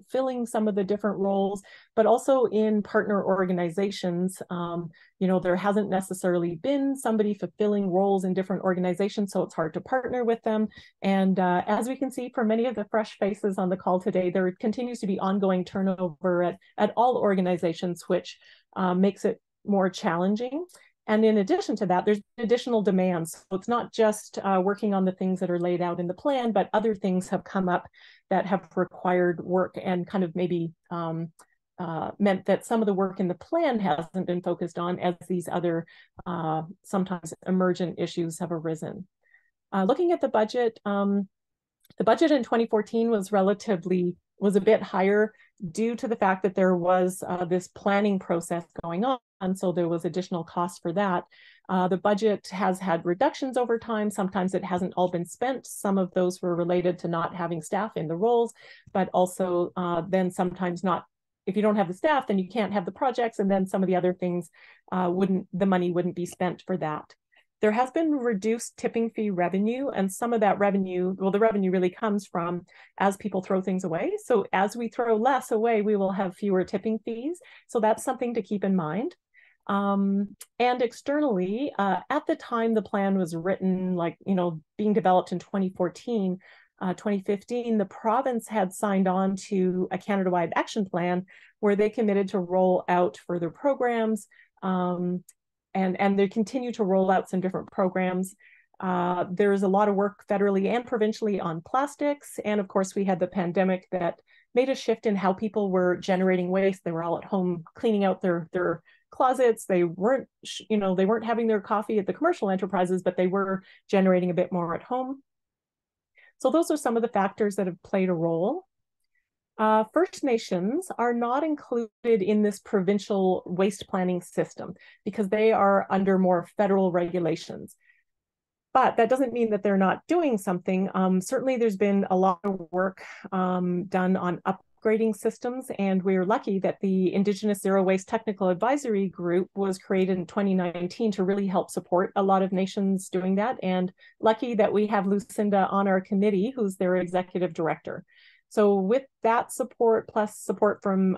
Speaker 10: filling some of the different roles, but also in partner organizations, there hasn't necessarily been somebody fulfilling roles in different organizations, so it's hard to partner with them. And as we can see from many of the fresh faces on the call today, there continues to be ongoing turnover at all organizations, which makes it more challenging. And in addition to that, there's additional demands. So it's not just working on the things that are laid out in the plan, but other things have come up that have required work and kind of maybe meant that some of the work in the plan hasn't been focused on as these other sometimes emergent issues have arisen. Looking at the budget in 2014 was a bit higher due to the fact that there was this planning process going on. And so there was additional costs for that. The budget has had reductions over time. Sometimes it hasn't all been spent. Some of those were related to not having staff in the roles, but also then sometimes not. If you don't have the staff, then you can't have the projects. And then some of the other things the money wouldn't be spent for that. There has been reduced tipping fee revenue, and some of that revenue, well, the revenue really comes from as people throw things away. So as we throw less away, we will have fewer tipping fees. So that's something to keep in mind. And externally, at the time the plan was written, being developed in 2014, 2015, the province had signed on to a Canada-wide action plan where they committed to roll out further programs, and they continue to roll out some different programs. There's a lot of work federally and provincially on plastics. And of course, we had the pandemic that made a shift in how people were generating waste. They were all at home cleaning out their closets. They weren't having their coffee at the commercial enterprises, but they were generating a bit more at home. So those are some of the factors that have played a role. First Nations are not included in this provincial waste planning system because they are under more federal regulations. But that doesn't mean that they're not doing something. Certainly there's been a lot of work done on upgrading systems, and we're lucky that the Indigenous Zero Waste Technical Advisory Group was created in 2019 to really help support a lot of nations doing that, and lucky that we have Lucinda on our committee, who's their executive director. So with that support, plus support from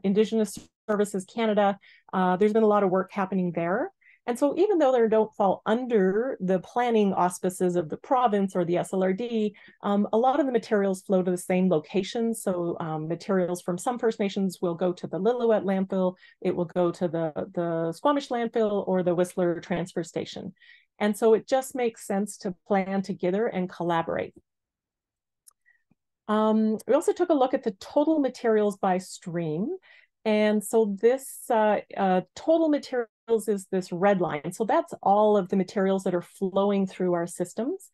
Speaker 10: Indigenous Services Canada, there's been a lot of work happening there. And so even though they don't fall under the planning auspices of the province or the SLRD, a lot of the materials flow to the same locations. So materials from some First Nations will go to the Lillooet landfill, it will go to the Squamish landfill or the Whistler transfer station. And so it just makes sense to plan together and collaborate. We also took a look at the total materials by stream. And so this total materials is this red line. So that's all of the materials that are flowing through our systems.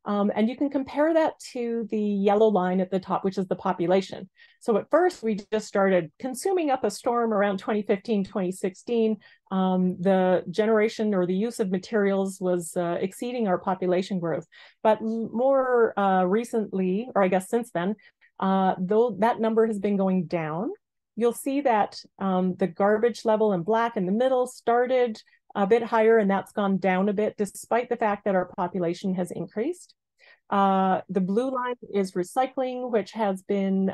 Speaker 10: And you can compare that to the yellow line at the top, which is the population. So at first, we just started consuming up a storm around 2015, 2016. The generation or the use of materials was exceeding our population growth. But more recently, or I guess since then, though that number has been going down, you'll see that the garbage level in black in the middle started a bit higher, and that's gone down a bit despite the fact that our population has increased. The blue line is recycling, which has been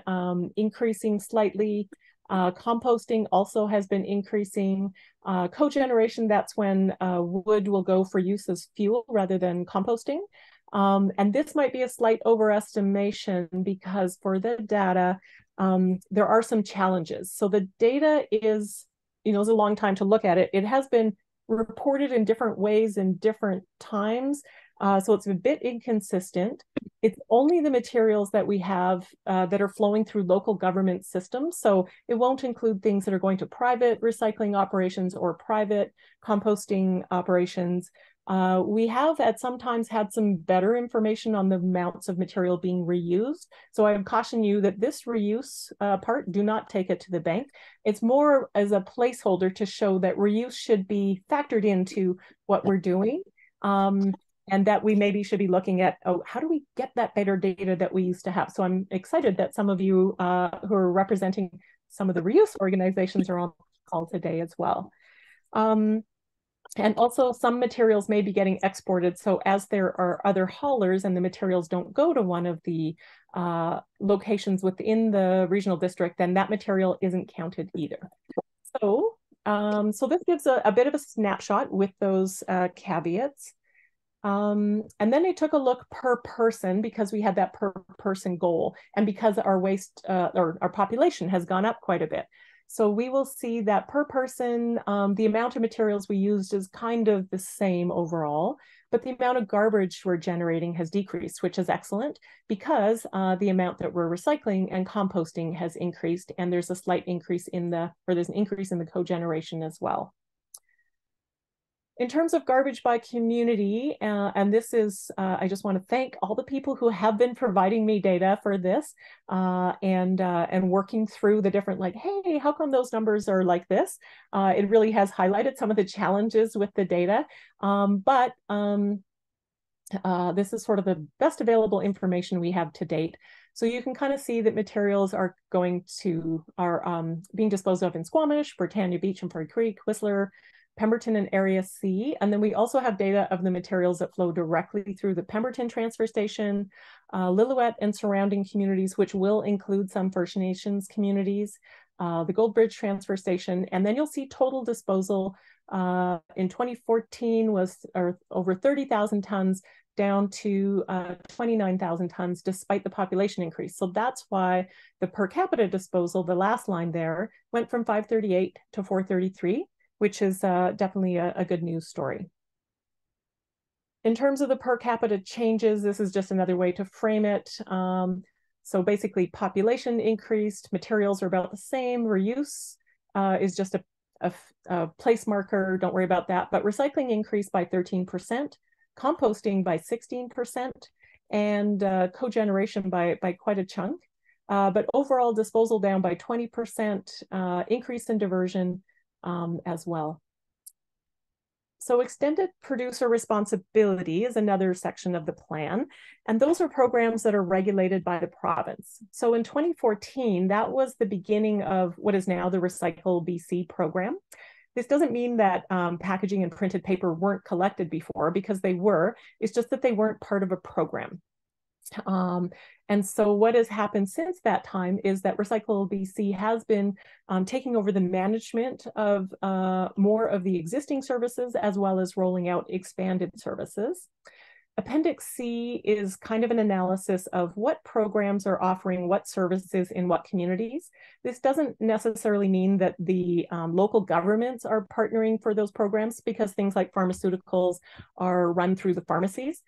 Speaker 10: increasing slightly. Composting also has been increasing. Cogeneration, that's when wood will go for use as fuel rather than composting. And this might be a slight overestimation because for the data, there are some challenges. So the data is, it's a long time to look at it. It has been reported in different ways in different times. So it's a bit inconsistent. It's only the materials that we have that are flowing through local government systems. So it won't include things that are going to private recycling operations or private composting operations. We have at sometimes had some better information on the amounts of material being reused. So I would caution you that this reuse part, do not take it to the bank. It's more as a placeholder to show that reuse should be factored into what we're doing. and that we maybe should be looking at, oh, how do we get that better data that we used to have? So I'm excited that some of you who are representing some of the reuse organizations are on the call today as well. And also some materials may be getting exported. So as there are other haulers and the materials don't go to one of the locations within the regional district, then that material isn't counted either. So, so this gives a bit of a snapshot with those caveats. And then they took a look per person because we had that per person goal and because our waste or our population has gone up quite a bit. So we will see that per person, the amount of materials we used is kind of the same overall, but the amount of garbage we're generating has decreased, which is excellent because the amount that we're recycling and composting has increased, and there's a slight increase in there's an increase in the cogeneration as well. In terms of garbage by community, and this is, I just want to thank all the people who have been providing me data for this and working through the different, like, hey, how come those numbers are like this? It really has highlighted some of the challenges with the data, but this is sort of the best available information we have to date. So you can kind of see that materials are being disposed of in Squamish, Britannia Beach and Furry Creek, Whistler, Pemberton and Area C. And then we also have data of the materials that flow directly through the Pemberton transfer station, Lillooet and surrounding communities, which will include some First Nations communities, the Goldbridge transfer station. And then you'll see total disposal in 2014 was over 30,000 tons down to 29,000 tons despite the population increase. So that's why the per capita disposal, the last line there, went from 538 to 433. Which is definitely a good news story. In terms of the per capita changes, this is just another way to frame it. So basically population increased, materials are about the same, reuse is just a place marker, don't worry about that, but recycling increased by 13%, composting by 16%, and cogeneration by quite a chunk. But overall disposal down by 20%, increase in diversion, as well. So extended producer responsibility is another section of the plan, and those are programs that are regulated by the province. So in 2014, that was the beginning of what is now the Recycle BC program. This doesn't mean that packaging and printed paper weren't collected before, because they were. It's just that they weren't part of a program. And so what has happened since that time is that Recycle BC has been taking over the management of more of the existing services, as well as rolling out expanded services. Appendix C is kind of an analysis of what programs are offering what services in what communities. This doesn't necessarily mean that the local governments are partnering for those programs, because things like pharmaceuticals are run through the pharmacies.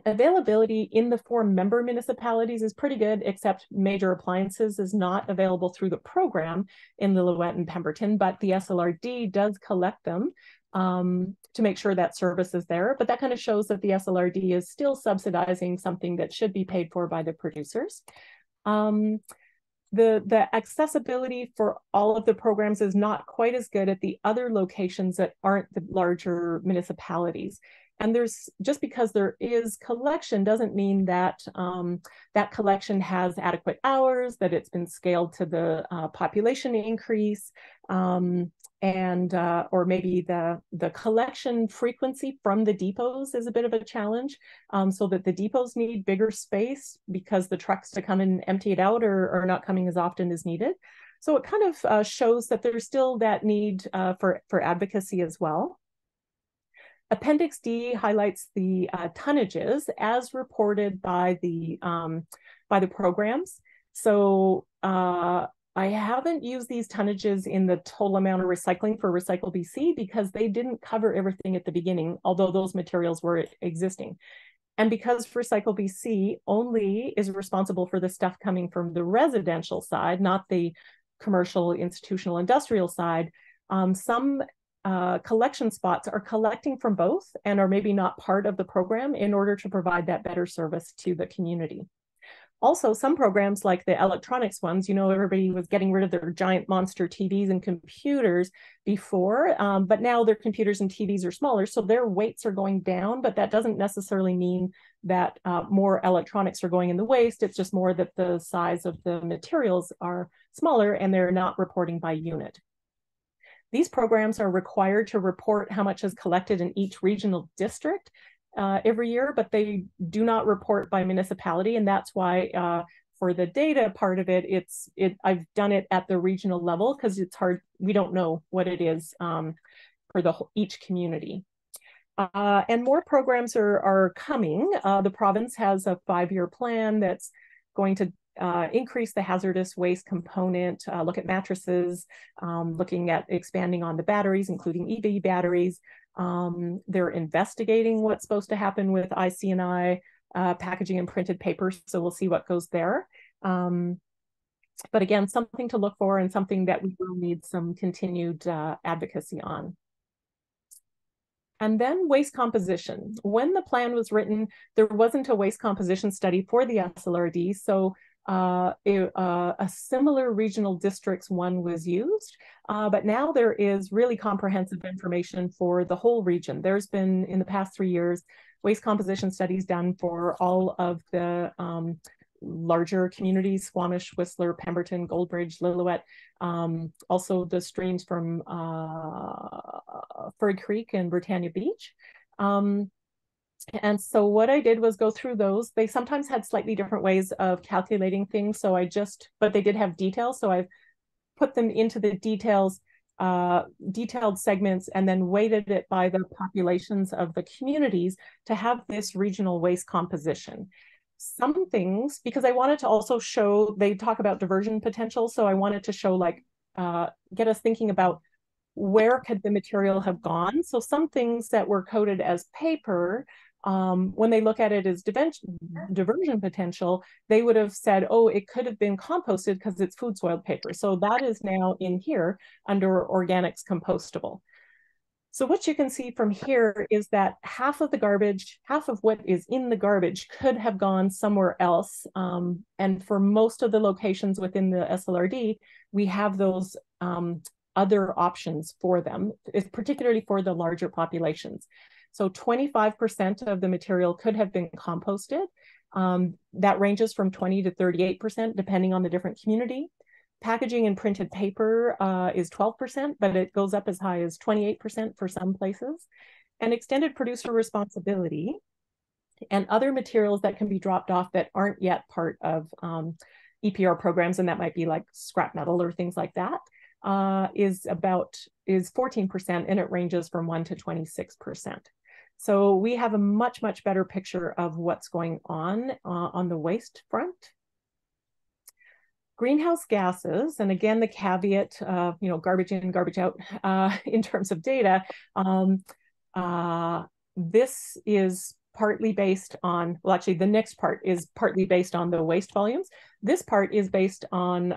Speaker 10: Availability in the 4 member municipalities is pretty good, except major appliances is not available through the program in Lillooet and Pemberton, but the SLRD does collect them to make sure that service is there. But that kind of shows that the SLRD is still subsidizing something that should be paid for by the producers. The accessibility for all of the programs is not quite as good at the other locations that aren't the larger municipalities. And there's, just because there is collection doesn't mean that that collection has adequate hours, that it's been scaled to the population increase, or maybe the collection frequency from the depots is a bit of a challenge, so that the depots need bigger space because the trucks to come and empty it out are not coming as often as needed. So it kind of shows that there's still that need for advocacy as well. Appendix D highlights the tonnages as reported by the programs. So I haven't used these tonnages in the total amount of recycling for Recycle BC because they didn't cover everything at the beginning, although those materials were existing. And because Recycle BC only is responsible for the stuff coming from the residential side, not the commercial, institutional, industrial side, some collection spots are collecting from both and are maybe not part of the program in order to provide that better service to the community. Also, some programs like the electronics ones, you know, everybody was getting rid of their giant monster TVs and computers before, but now their computers and TVs are smaller, so their weights are going down, but that doesn't necessarily mean that more electronics are going in the waste. It's just more that the size of the materials are smaller and they're not reporting by unit. These programs are required to report how much is collected in each regional district every year, but they do not report by municipality. And that's why for the data part of it, I've done it at the regional level because it's hard. We don't know what it is for each community. And more programs are coming. The province has a 5-year plan that's going to increase the hazardous waste component, look at mattresses, looking at expanding on the batteries, including EV batteries. They're investigating what's supposed to happen with IC&I, packaging and printed paper, so we'll see what goes there. But again, something to look for and something that we will need some continued advocacy on. And then waste composition. When the plan was written, there wasn't a waste composition study for the SLRD, so a similar regional districts one was used, but now there is really comprehensive information for the whole region. There's been, in the past 3 years, waste composition studies done for all of the larger communities: Squamish, Whistler, Pemberton, Goldbridge, Lillooet, also the streams from Furry Creek and Britannia Beach. And so what I did was go through those. They sometimes had slightly different ways of calculating things, so but they did have details, so I've put them into the detailed segments and then weighted it by the populations of the communities to have this regional waste composition. Some things, because I wanted to also show, they talk about diversion potential, so I wanted to show, like, get us thinking about where could the material have gone. So some things that were coded as paper, when they look at it as diversion potential, they would have said, oh, it could have been composted because it's food soiled paper. So that is now in here under organics compostable. So what you can see from here is that half of the garbage, half of what is in the garbage could have gone somewhere else. And for most of the locations within the SLRD, we have those other options for them, particularly for the larger populations. So 25% of the material could have been composted. That ranges from 20 to 38%, depending on the different community. Packaging and printed paper is 12%, but it goes up as high as 28% for some places. And extended producer responsibility and other materials that can be dropped off that aren't yet part of EPR programs, and that might be like scrap metal or things like that, is 14%, and it ranges from 1 to 26%. So we have a much, much better picture of what's going on the waste front. Greenhouse gases, and again, the caveat, garbage in, garbage out in terms of data. This is partly based on, well, actually the next part is partly based on the waste volumes. This part is based on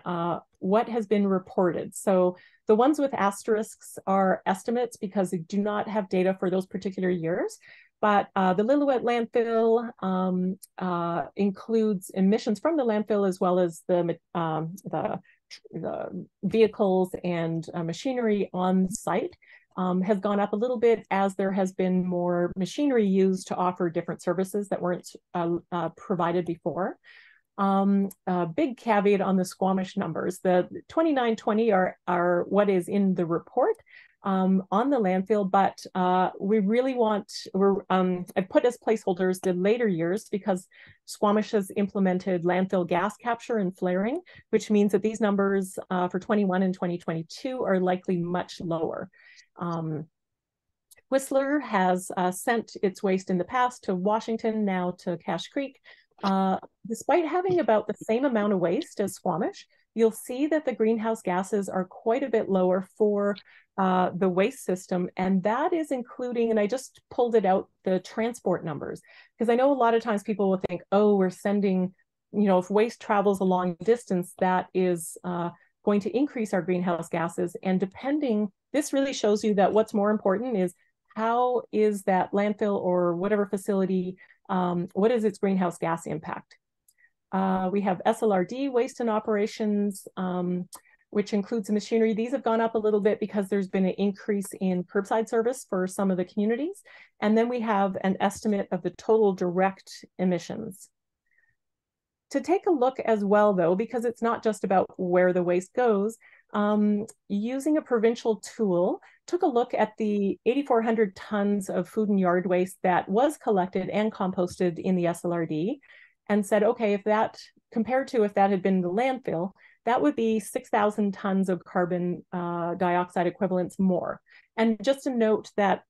Speaker 10: what has been reported. So the ones with asterisks are estimates because they do not have data for those particular years. But the Lillooet landfill includes emissions from the landfill as well as the vehicles and machinery on site. Has gone up a little bit as there has been more machinery used to offer different services that weren't provided before. A big caveat on the Squamish numbers. The 2920 are what is in the report on the landfill, but we really want, I put as placeholders the later years because Squamish has implemented landfill gas capture and flaring, which means that these numbers for 21 and 2022 are likely much lower. Whistler has sent its waste in the past to Washington, now to Cache Creek. Despite having about the same amount of waste as Squamish, you'll see that the greenhouse gases are quite a bit lower for the waste system, and that is including, and I just pulled it out, the transport numbers, because I know a lot of times people will think, oh, we're sending, if waste travels a long distance, that is going to increase our greenhouse gases, and this really shows you that what's more important is how is that landfill or whatever facility, what is its greenhouse gas impact? We have SLRD, waste and operations, which includes the machinery. These have gone up a little bit because there's been an increase in curbside service for some of the communities. And then we have an estimate of the total direct emissions. To take a look as well, though, because it's not just about where the waste goes, using a provincial tool, took a look at the 8,400 tons of food and yard waste that was collected and composted in the SLRD, and said, okay, if that, compared to if that had been the landfill, that would be 6,000 tons of carbon dioxide equivalents more. And just to note that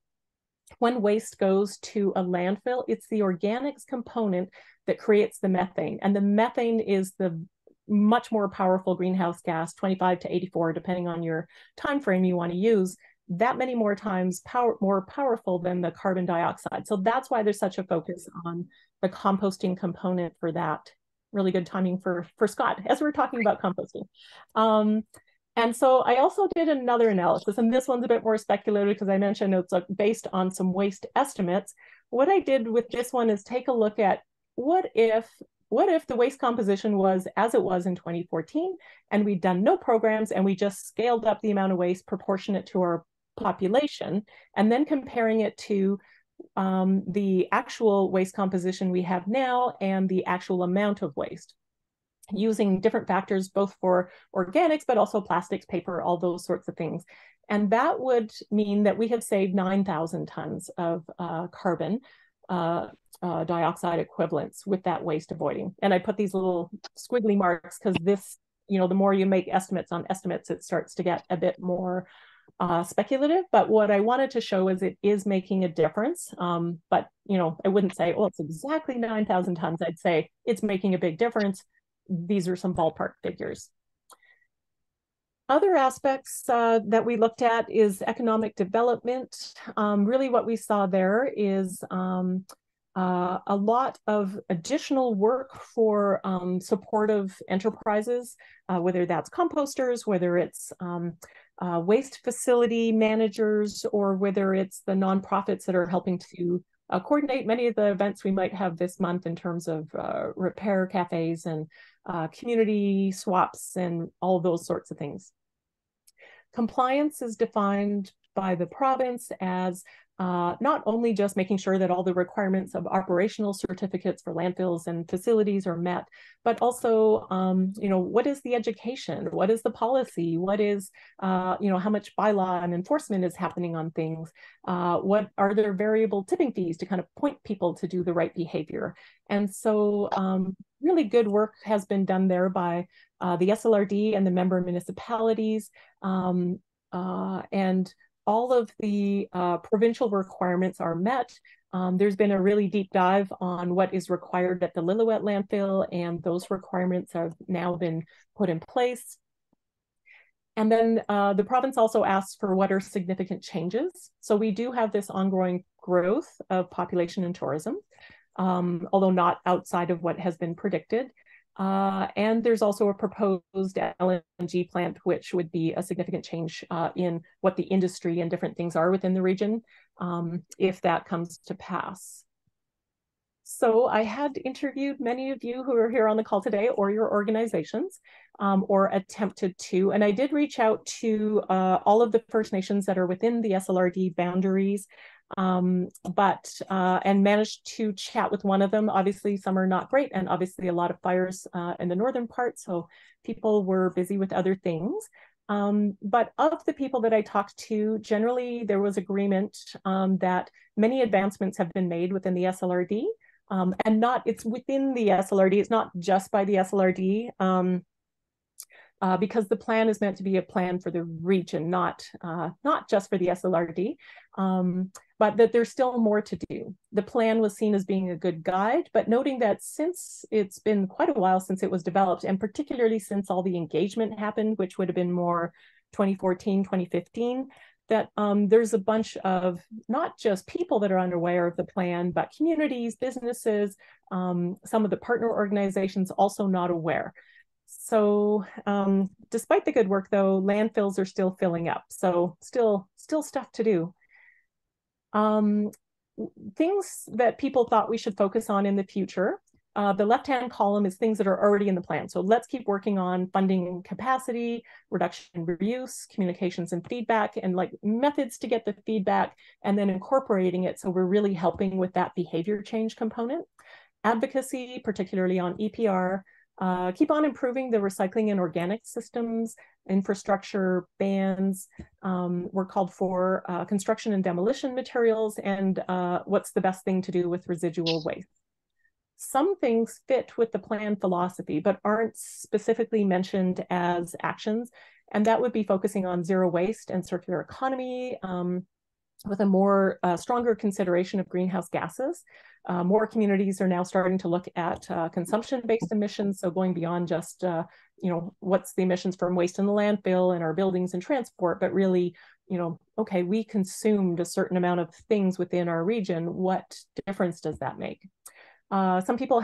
Speaker 10: when waste goes to a landfill, it's the organics component that creates the methane. And the methane is the much more powerful greenhouse gas, 25 to 84, depending on your time frame you want to use, that many more times more powerful than the carbon dioxide. So that's why there's such a focus on the composting component for that. Really good timing for Scott, as we're talking about composting. And so I also did another analysis, and this one's a bit more speculative because I mentioned it's based on some waste estimates. What I did with this one is take a look at what if the waste composition was as it was in 2014, and we'd done no programs and we just scaled up the amount of waste proportionate to our population, and then comparing it to the actual waste composition we have now and the actual amount of waste, using different factors, both for organics, but also plastics, paper, all those sorts of things. And that would mean that we have saved 9,000 tons of carbon dioxide equivalents with that waste avoiding. And I put these little squiggly marks because this, the more you make estimates on estimates, it starts to get a bit more speculative. But what I wanted to show is it is making a difference. But, I wouldn't say, oh, it's exactly 9,000 tons. I'd say it's making a big difference. These are some ballpark figures. Other aspects that we looked at is economic development. Really what we saw there is a lot of additional work for supportive enterprises, whether that's composters, whether it's waste facility managers, or whether it's the nonprofits that are helping to coordinate many of the events we might have this month in terms of repair cafes and community swaps and all those sorts of things. Compliance is defined by the province as not only just making sure that all the requirements of operational certificates for landfills and facilities are met, but also, what is the education? What is the policy? What is, how much bylaw and enforcement is happening on things? What are there variable tipping fees to kind of point people to do the right behavior? And so really good work has been done there by the SLRD and the member municipalities, and all of the provincial requirements are met. There's been a really deep dive on what is required at the Lillooet landfill, and those requirements have now been put in place. And then the province also asks for what are significant changes. So we do have this ongoing growth of population and tourism, although not outside of what has been predicted. And there's also a proposed LNG plant, which would be a significant change in what the industry and different things are within the region, if that comes to pass. So I had interviewed many of you who are here on the call today, or your organizations, or attempted to, and I did reach out to all of the First Nations that are within the SLRD boundaries, and managed to chat with one of them. Obviously, some are not great, and obviously a lot of fires in the northern part, so people were busy with other things. But of the people that I talked to, generally there was agreement that many advancements have been made within the SLRD, and it's within the SLRD, it's not just by the SLRD, because the plan is meant to be a plan for the region, not just for the SLRD, but that there's still more to do. The plan was seen as being a good guide, but noting that since it's been quite a while since it was developed, and particularly since all the engagement happened, which would have been more 2014, 2015, that there's a bunch of not just people that are unaware of the plan, but communities, businesses, some of the partner organizations also not aware. So despite the good work, though, landfills are still filling up. So still stuff to do. Things that people thought we should focus on in the future. The left-hand column is things that are already in the plan. So let's keep working on funding capacity, reduction in reuse, communications and feedback, and like methods to get the feedback, and then incorporating it. So we're really helping with that behavior change component. Advocacy, particularly on EPR, keep on improving the recycling and organic systems, infrastructure, bans. We're called for construction and demolition materials, and what's the best thing to do with residual waste. Some things fit with the plan philosophy, but aren't specifically mentioned as actions. And that would be focusing on zero waste and circular economy with a more stronger consideration of greenhouse gases. More communities are now starting to look at consumption-based emissions, so going beyond just, what's the emissions from waste in the landfill and our buildings and transport, but really, okay, we consumed a certain amount of things within our region. What difference does that make? Some people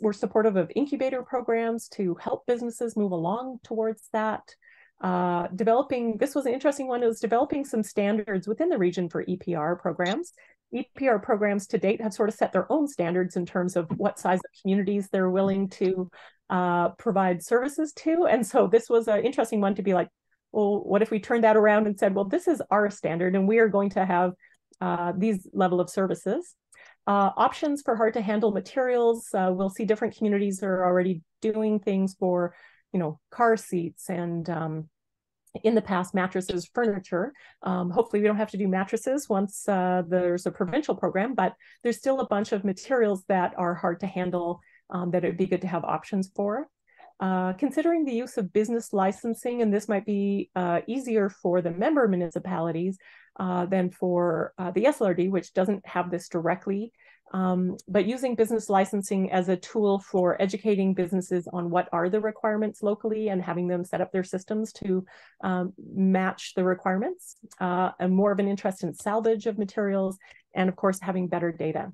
Speaker 10: were supportive of incubator programs to help businesses move along towards that. This was an interesting one, it was developing some standards within the region for EPR programs. EPR programs to date have sort of set their own standards in terms of what size of communities they're willing to provide services to. And so this was an interesting one to be like, well, what if we turned that around and said, well, this is our standard and we are going to have these level of services. Options for hard to handle materials. We'll see different communities are already doing things for, car seats and in the past, mattresses, furniture. Hopefully we don't have to do mattresses once there's a provincial program, but there's still a bunch of materials that are hard to handle that it'd be good to have options for. Considering the use of business licensing, and this might be easier for the member municipalities than for the SLRD, which doesn't have this directly, but using business licensing as a tool for educating businesses on what are the requirements locally and having them set up their systems to match the requirements, and more of an interest in salvage of materials, and of course, having better data.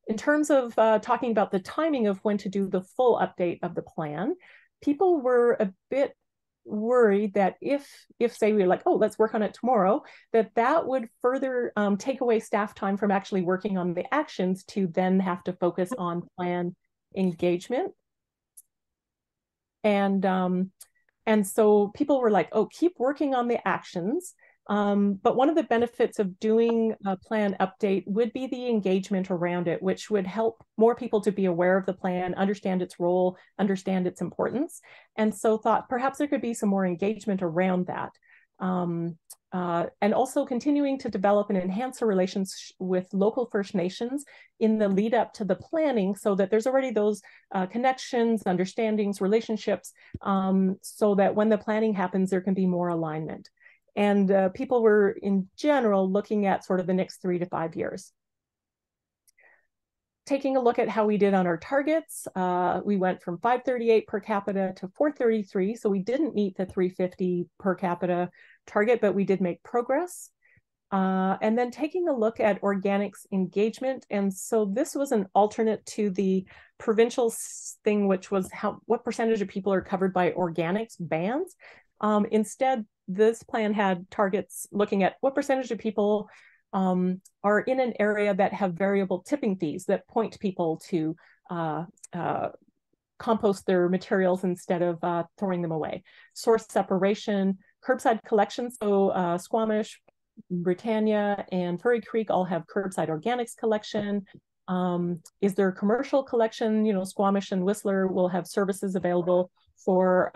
Speaker 10: In terms of talking about the timing of when to do the full update of the plan, people were a bit worried that if say we were like, oh, let's work on it tomorrow, that would further take away staff time from actually working on the actions to then have to focus on plan engagement. And so people were like, oh, keep working on the actions. But one of the benefits of doing a plan update would be the engagement around it, which would help more people to be aware of the plan, understand its role, understand its importance. And so thought perhaps there could be some more engagement around that. And also continuing to develop and enhance our relations with local First Nations in the lead up to the planning, so that there's already those connections, understandings, relationships, so that when the planning happens, there can be more alignment. And people were, in general, looking at sort of the next 3 to 5 years. Taking a look at how we did on our targets, we went from 538 per capita to 433. So we didn't meet the 350 per capita target, but we did make progress. And then taking a look at organics engagement. And so this was an alternate to the provincial thing, which was what percentage of people are covered by organics bans. Instead, this plan had targets looking at what percentage of people are in an area that have variable tipping fees that point people to compost their materials instead of throwing them away. Source separation, curbside collection. So Squamish, Britannia, and Furry Creek all have curbside organics collection. Is there commercial collection? Squamish and Whistler will have services available for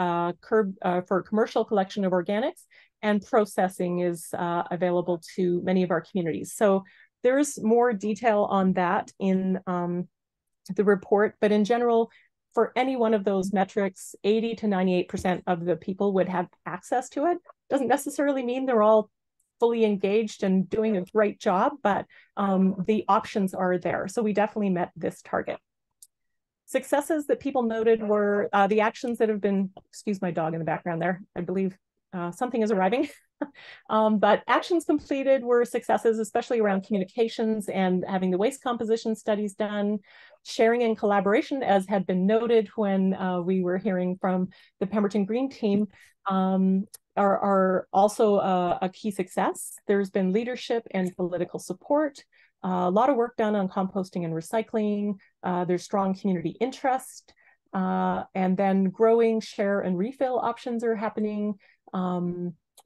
Speaker 10: commercial collection of organics, and processing is available to many of our communities. So there's more detail on that in the report, but in general, for any one of those metrics, 80 to 98% of the people would have access to it. Doesn't necessarily mean they're all fully engaged and doing a great job, but the options are there. So we definitely met this target. Successes that people noted were the actions that have been, excuse my dog in the background there, I believe something is arriving. But actions completed were successes, especially around communications and having the waste composition studies done. Sharing and collaboration, as had been noted when we were hearing from the Pemberton Green team, are also a key success. There's been leadership and political support. A lot of work done on composting and recycling. There's strong community interest. And then growing, share, and refill options are happening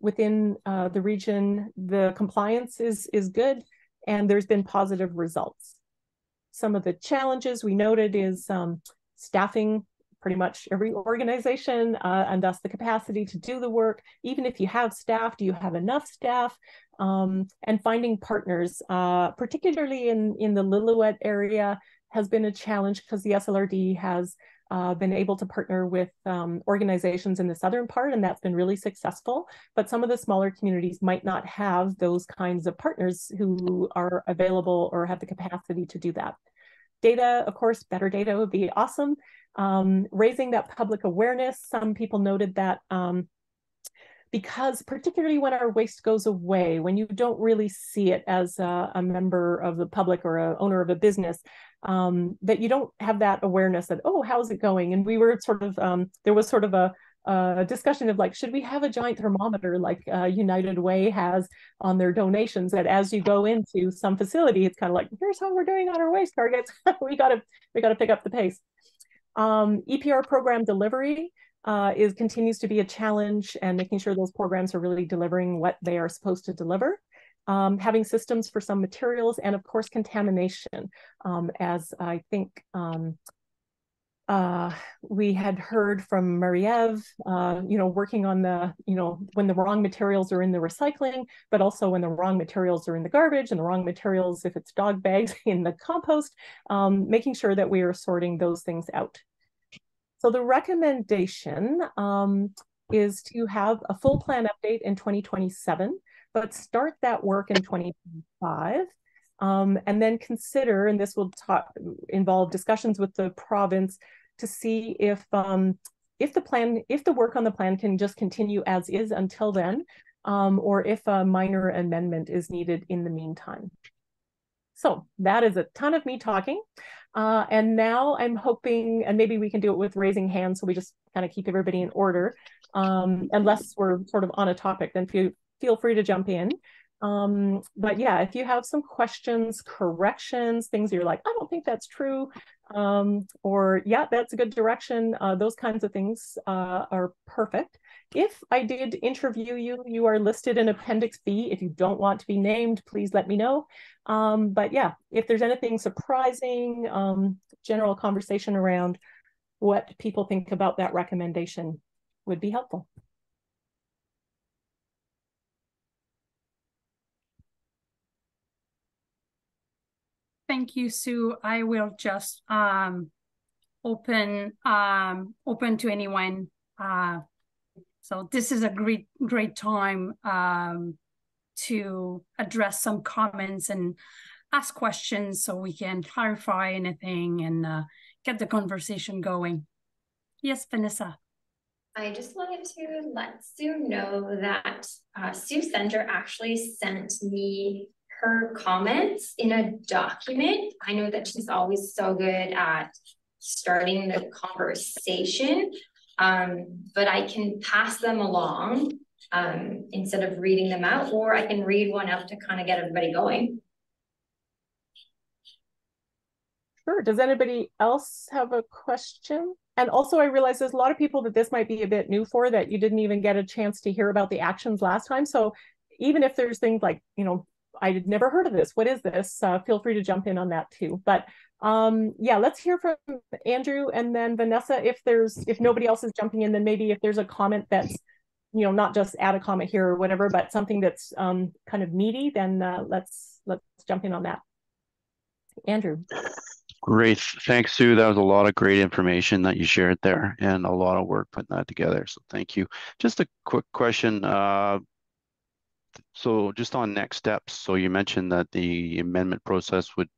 Speaker 10: within the region. The compliance is good, and there's been positive results. Some of the challenges we noted is staffing pretty much every organization, and thus the capacity to do the work. Even if you have staff, do you have enough staff? And finding partners, particularly in the Lillooet area, has been a challenge because the SLRD has been able to partner with organizations in the southern part, and that's been really successful. But some of the smaller communities might not have those kinds of partners who are available or have the capacity to do that. Data, of course, better data would be awesome. Raising that public awareness. Some people noted that because particularly when our waste goes away, when you don't really see it as a member of the public or a owner of a business, that you don't have that awareness that, oh, how's it going? And we were sort of, there was sort of a discussion of like, should we have a giant thermometer like United Way has on their donations, that as you go into some facility, it's kind of like, here's how we're doing on our waste targets. we gotta pick up the pace. EPR program delivery continues to be a challenge, and making sure those programs are really delivering what they are supposed to deliver. Having systems for some materials, and of course contamination, as I think we had heard from Marie-Ève, working on the, when the wrong materials are in the recycling, but also when the wrong materials are in the garbage, and the wrong materials, if it's dog bags, in the compost, making sure that we are sorting those things out. So the recommendation is to have a full plan update in 2027, but start that work in 2025. And then consider, and this will involve discussions with the province to see if the work on the plan can just continue as is until then, or if a minor amendment is needed in the meantime. So that is a ton of me talking. And now I'm hoping, and maybe we can do it with raising hands, so we just kind of keep everybody in order. Unless we're sort of on a topic, then feel free to jump in. But yeah, if you have some questions, corrections, things you're like, I don't think that's true, or yeah, that's a good direction, those kinds of things are perfect. If I did interview you, you are listed in Appendix B. If you don't want to be named, please let me know. But yeah, if there's anything surprising, general conversation around what people think about that recommendation would be helpful.
Speaker 1: Thank you, Sue. I will just open to anyone. So this is a great time to address some comments and ask questions, so we can clarify anything and get the conversation going. Yes, Vanessa.
Speaker 12: I just wanted to let Sue know that Sue Center actually sent me her comments in a document. I know that she's always so good at starting the conversation, but I can pass them along instead of reading them out, or I can read one out to kind of get everybody going.
Speaker 10: Sure. Does anybody else have a question? And also, I realize there's a lot of people that this might be a bit new for, that you didn't even get a chance to hear about the actions last time. So even if there's things like, I had never heard of this, what is this? Feel free to jump in on that too. But yeah, let's hear from Andrew and then Vanessa. If nobody else is jumping in, then maybe if there's a comment that's, not just add a comment here or whatever, but something that's kind of meaty, then let's jump in on that. Andrew.
Speaker 7: Great. Thanks, Sue. That was a lot of great information that you shared there, and a lot of work putting that together. So thank you. Just a quick question. So just on next steps, so you mentioned that the amendment process would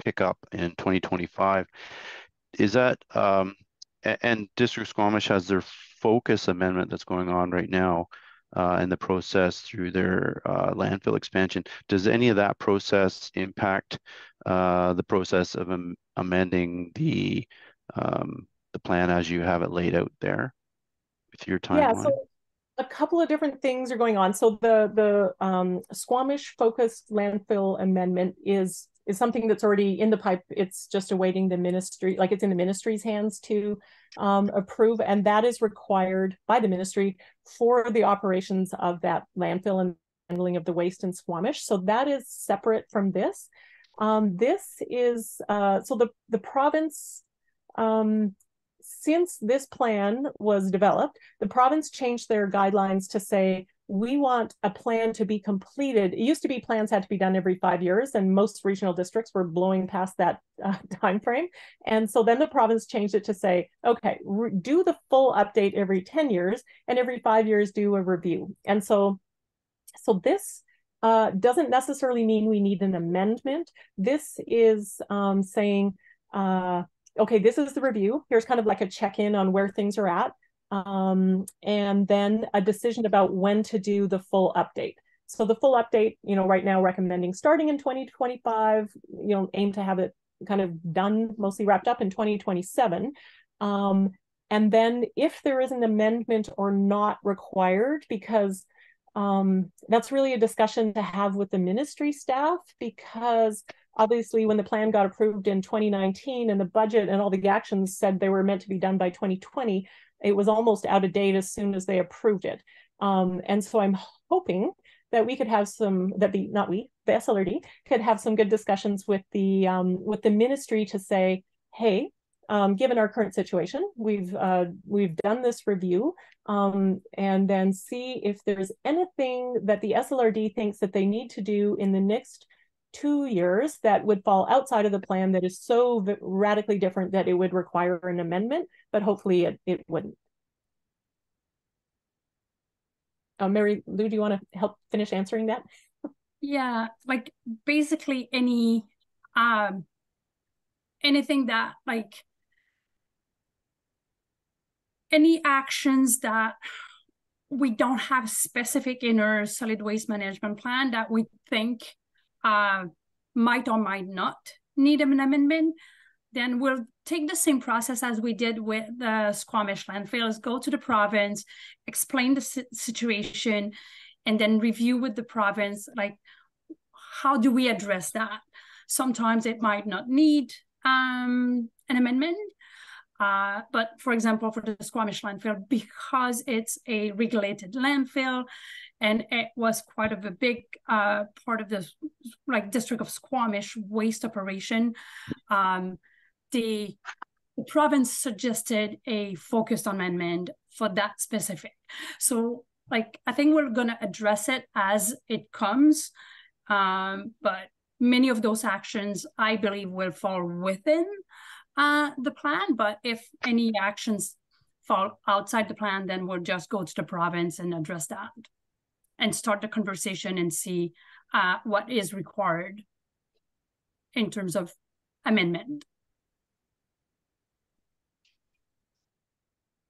Speaker 7: pick up in 2025. Is that, and District Squamish has their focus amendment that's going on right now in the process through their landfill expansion. Does any of that process impact the process of amending the plan as you have it laid out there with your timeline?
Speaker 10: Yeah, so a couple of different things are going on. So the Squamish focused landfill amendment is something that's already in the pipe. It's just awaiting the ministry, like it's in the ministry's hands to approve, and that is required by the ministry for the operations of that landfill and handling of the waste in Squamish. So that is separate from this. This is so the province, since this plan was developed, the province changed their guidelines to say, we want a plan to be completed. It used to be plans had to be done every 5 years, and most regional districts were blowing past that time frame. And so then the province changed it to say, okay, do the full update every 10 years, and every 5 years do a review. And so this doesn't necessarily mean we need an amendment. This is saying, okay, this is the review. Here's kind of like a check-in on where things are at. And then a decision about when to do the full update. So the full update, right now recommending starting in 2025, aim to have it kind of done, mostly wrapped up in 2027. And then if there is an amendment or not required, because that's really a discussion to have with the ministry staff, because obviously when the plan got approved in 2019 and the budget and all the actions said they were meant to be done by 2020, it was almost out of date as soon as they approved it. And so I'm hoping that we could have the SLRD could have some good discussions with the ministry to say, hey, given our current situation, we've done this review, and then see if there's anything that the SLRD thinks that they need to do in the next 2 years that would fall outside of the plan that is so radically different that it would require an amendment, but hopefully it wouldn't. Mary Lou, do you want to help finish answering that?
Speaker 1: Yeah, like basically anything that any actions that we don't have specific in our solid waste management plan that we think might or might not need an amendment, then we'll take the same process as we did with the Squamish landfills, go to the province, explain the situation, and then review with the province, like, how do we address that? Sometimes it might not need an amendment, but for example, for the Squamish landfill, because it's a regulated landfill, and it was quite of a big part of the district of Squamish waste operation, the province suggested a focused amendment for that specific. So I think we're gonna address it as it comes, but many of those actions I believe will fall within the plan, but if any actions fall outside the plan, then we'll just go to the province and address that and start the conversation and see what is required in terms of amendment.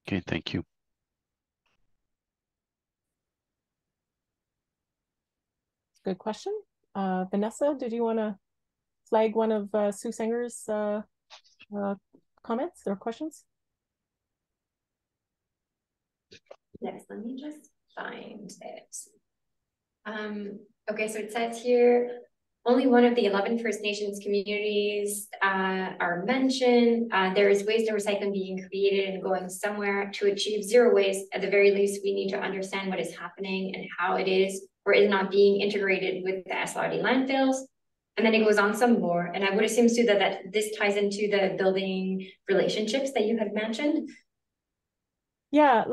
Speaker 7: Okay, thank you.
Speaker 10: Good question. Vanessa, did you want to flag one of Sue Sanger's comments or questions?
Speaker 12: Yes, let me just find it. Okay, so it says here, only one of the 11 First Nations communities are mentioned. There is waste and recycling being created and going somewhere. To achieve zero waste, at the very least, we need to understand what is happening and how it is or is not being integrated with the SLRD landfills. And then it goes on some more. And I would assume, Sue, that this ties into the building relationships that you had mentioned.
Speaker 10: Yeah,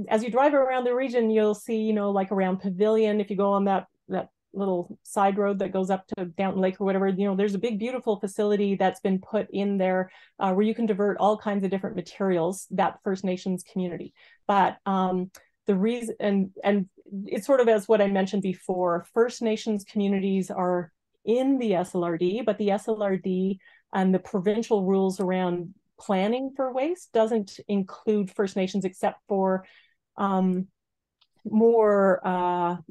Speaker 10: as you drive around the region, you'll see, around Pavilion, if you go on that little side road that goes up to Downton Lake or whatever, there's a big, beautiful facility that's been put in there where you can divert all kinds of different materials, that First Nations community. But the reason, and it's sort of as what I mentioned before, First Nations communities are in the SLRD, but the SLRD and the provincial rules around planning for waste doesn't include First Nations except for more,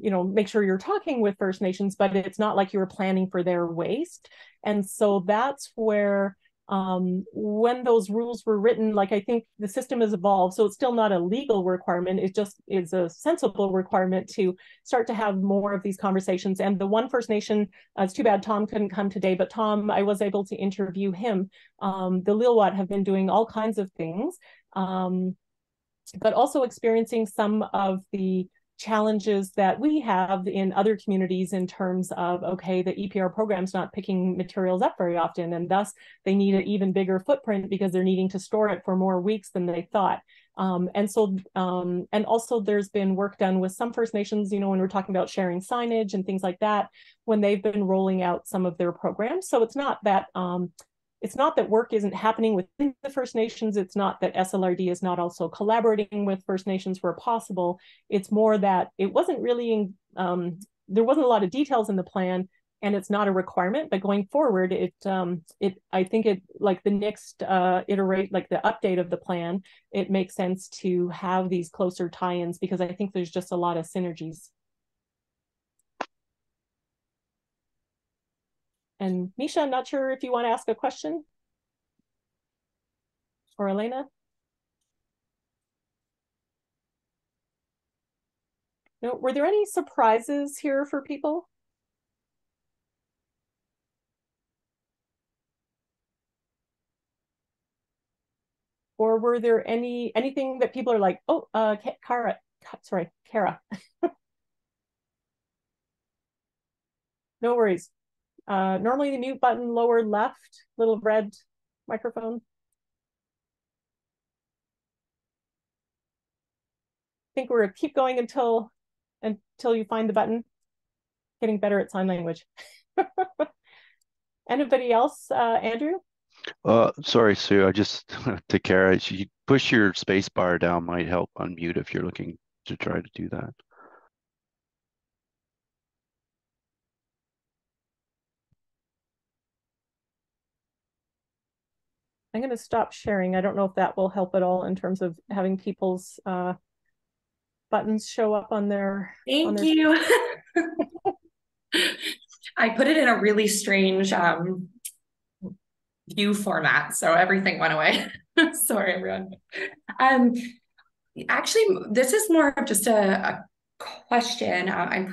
Speaker 10: make sure you're talking with First Nations, but it's not like you're planning for their waste. And so that's where when those rules were written, like I think the system has evolved, so it's still not a legal requirement. It just is a sensible requirement to start to have more of these conversations. And the one First Nation, it's too bad Tom couldn't come today, but Tom, I was able to interview him. The Lillooet have been doing all kinds of things, but also experiencing some of the challenges that we have in other communities in terms of, okay, the EPR program's not picking materials up very often, and thus they need an even bigger footprint because they're needing to store it for more weeks than they thought. And also there's been work done with some First Nations, when we're talking about sharing signage and things like that, when they've been rolling out some of their programs. So it's not that work isn't happening within the First Nations. It's not that SLRD is not also collaborating with First Nations where possible. It's more that it wasn't really, there wasn't a lot of details in the plan, and it's not a requirement. But going forward, I think like the next iterate, like the update of the plan, it makes sense to have these closer tie-ins because I think there's just a lot of synergies. And Misha, I'm not sure if you want to ask a question. Or Elena? No, were there any surprises here for people? Or were there anything that people are like, oh, Kara. No worries. Normally the mute button lower left, little red microphone. I think we're gonna keep going until you find the button. Getting better at sign language. Anybody else, Andrew?
Speaker 7: Sorry, Sue, I just to Kara, you push your space bar down might help unmute if you're looking to try to do that.
Speaker 10: I'm going to stop sharing. I don't know if that will help at all in terms of having people's buttons show up on their.
Speaker 5: Thank you. I put it in a really strange view format, so everything went away. Sorry, everyone. Actually, this is more of just a question. I'm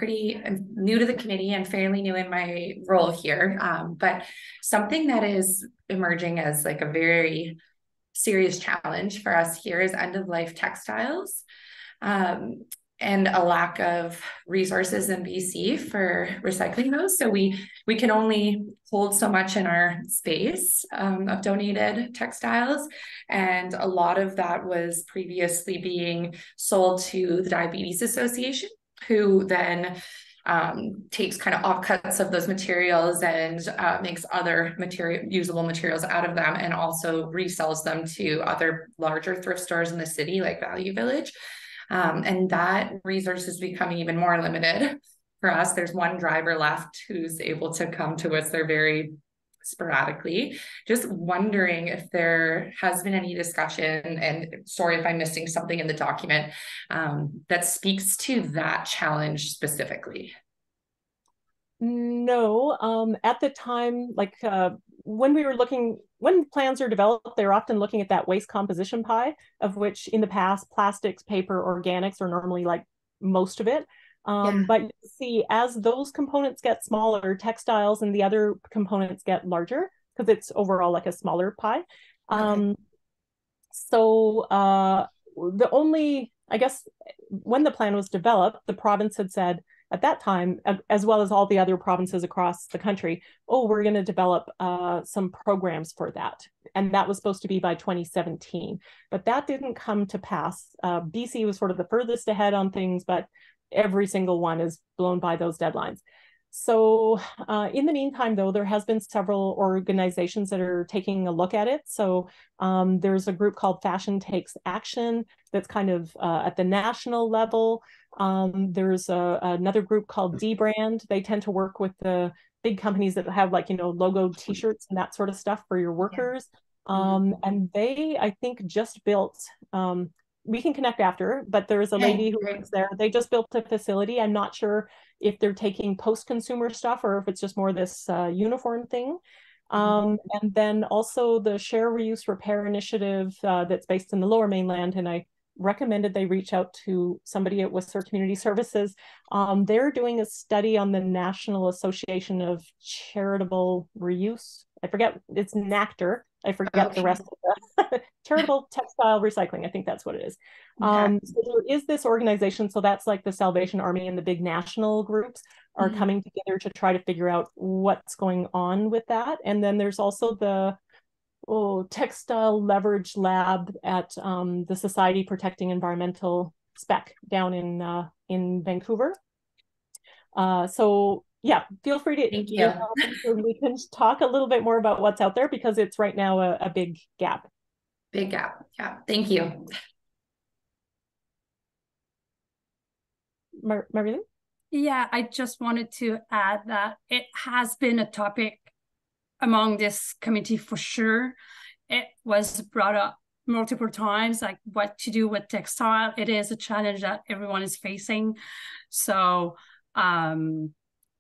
Speaker 5: new to the committee and fairly new in my role here, but something that is emerging as like a very serious challenge for us here is end-of-life textiles. And a lack of resources in BC for recycling those. So we can only hold so much in our space of donated textiles. And a lot of that was previously being sold to the Diabetes Association, who then takes kind of offcuts of those materials and makes other usable materials out of them, and also resells them to other larger thrift stores in the city like Value Village. And that resource is becoming even more limited for us. There's one driver left who's able to come to us. They're very sporadically. Just wondering if there has been any discussion, and sorry if I'm missing something in the document, that speaks to that challenge specifically.
Speaker 10: No, at the time, like when plans are developed, they're often looking at that waste composition pie, of which in the past, plastics, paper, organics are normally like most of it. But you see, as those components get smaller, textiles and the other components get larger because it's overall like a smaller pie. So I guess when the plan was developed, the province had said, at that time, as well as all the other provinces across the country, oh, we're going to develop some programs for that. And that was supposed to be by 2017. But that didn't come to pass. BC was sort of the furthest ahead on things, but every single one is blown by those deadlines. So in the meantime, though, there has been several organizations that are taking a look at it. So there's a group called Fashion Takes Action that's kind of at the national level. There's another group called D-Brand. They tend to work with the big companies that have like, logo t-shirts and that sort of stuff for your workers. And they, I think, just built, we can connect after, but there's a lady who works there. They just built a facility. I'm not sure if they're taking post-consumer stuff or if it's just more this uniform thing. And then also the Share, Reuse, Repair initiative that's based in the Lower Mainland, and I recommended they reach out to somebody at Whistler Community Services. They're doing a study on the National Association of Charitable Reuse. I forget, it's NACTR. I forget the rest of the charitable textile recycling. I think that's what it is. So there is this organization. So that's like the Salvation Army and the big national groups are coming together to try to figure out what's going on with that. And then there's also the Textile Leverage Lab at the Society Protecting Environmental Spec down in Vancouver. So yeah, feel free to
Speaker 5: Thank you.
Speaker 10: We can talk a little bit more about what's out there because it's right now a big gap.
Speaker 5: Big gap. Yeah. Thank you.
Speaker 10: Marilyn?
Speaker 1: Yeah, I just wanted to add that it has been a topic among this committee for sure. It was brought up multiple times, like what to do with textile. It is a challenge that everyone is facing. So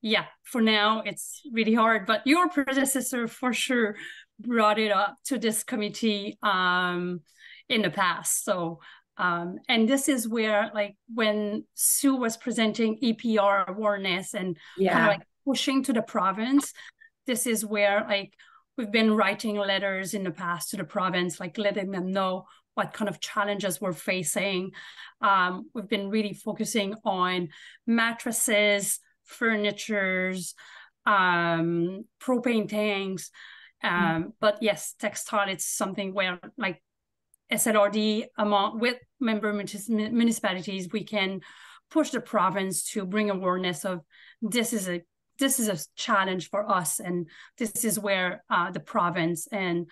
Speaker 1: yeah, for now it's really hard, but your predecessor for sure brought it up to this committee in the past. So and this is where, like, when Sue was presenting EPR awareness and kind of like pushing to the province, this is where, like, we've been writing letters in the past to the province, like letting them know what kind of challenges we're facing. We've been really focusing on mattresses, furnitures, propane tanks. But yes, textile, it's something where, like, SLRD with member municipalities, we can push the province to bring awareness of this is a challenge for us, and this is where the province and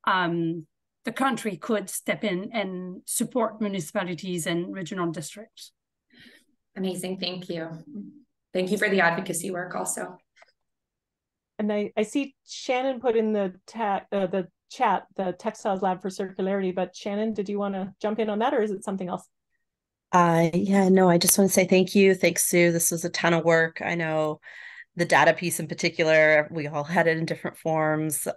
Speaker 1: the country could step in and support municipalities and regional districts.
Speaker 5: Amazing, thank you. Thank you for the advocacy work also.
Speaker 10: And I see Shannon put in the chat, the Textiles Lab for Circularity, but Shannon, did you want to jump in on that, or is it something else?
Speaker 8: Yeah, no, I just want to say thank you. Thanks, Sue. This was a ton of work. I know the data piece in particular, we all had it in different forms.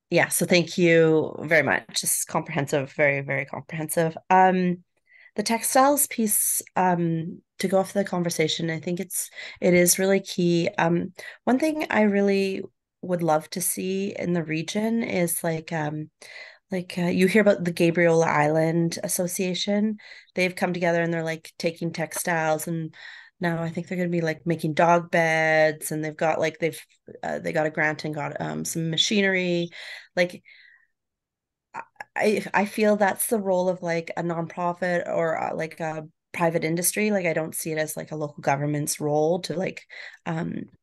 Speaker 8: Yeah, so thank you very much. This is comprehensive, very, very comprehensive. The textiles piece, to go off the conversation, I think it is really key. One thing I really would love to see in the region is you hear about the Gabriola Island Association. They've come together and they're like taking textiles, and now I think they're going to be like making dog beds, and they've got like they got a grant and got some machinery. Like I feel that's the role of like a nonprofit or like a private industry. Like I don't see it as like a local government's role to like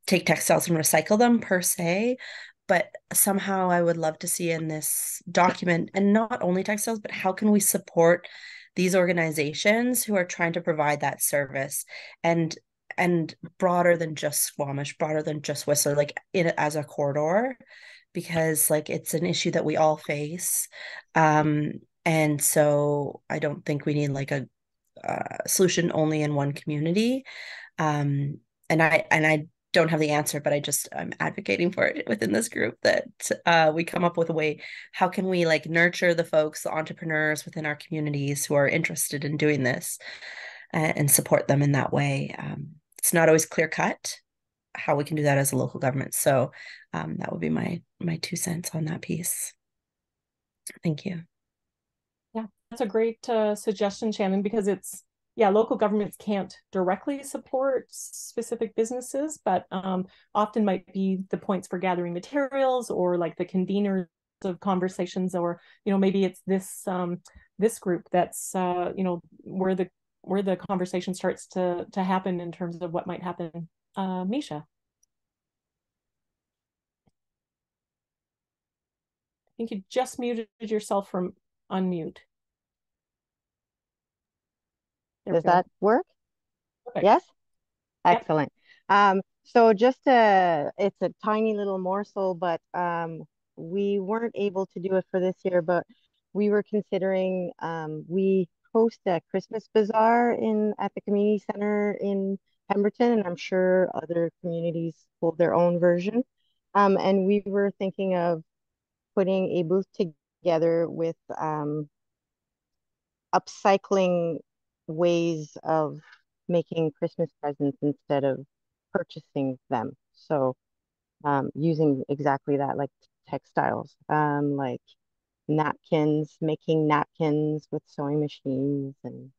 Speaker 8: take textiles and recycle them per se. But somehow I would love to see in this document, and not only textiles, but how can we support these organizations who are trying to provide that service, and broader than just Squamish, broader than just Whistler, like as a corridor, because like it's an issue that we all face. And so I don't think we need like a solution only in one community. And I don't have the answer, but I'm advocating for it within this group that we come up with a way. How can we like nurture the folks, the entrepreneurs within our communities who are interested in doing this, and support them in that way? It's not always clear cut how we can do that as a local government. So that would be my 2 cents on that piece. Thank you.
Speaker 10: Yeah, that's a great suggestion, Shannon, because local governments can't directly support specific businesses, but often might be the points for gathering materials, or like the conveners of conversations, or maybe it's this group that's where the conversation starts to happen in terms of what might happen. Misha, I think you just muted yourself from unmute.
Speaker 13: Does that work?
Speaker 10: Okay.
Speaker 13: Yes? Excellent. So it's a tiny little morsel, but we weren't able to do it for this year, but we were considering, we host a Christmas bazaar at the community center in Pemberton, and I'm sure other communities hold their own version. And we were thinking of putting a booth together with upcycling ways of making Christmas presents instead of purchasing them. So using exactly that, like textiles, like napkins, making napkins with sewing machines and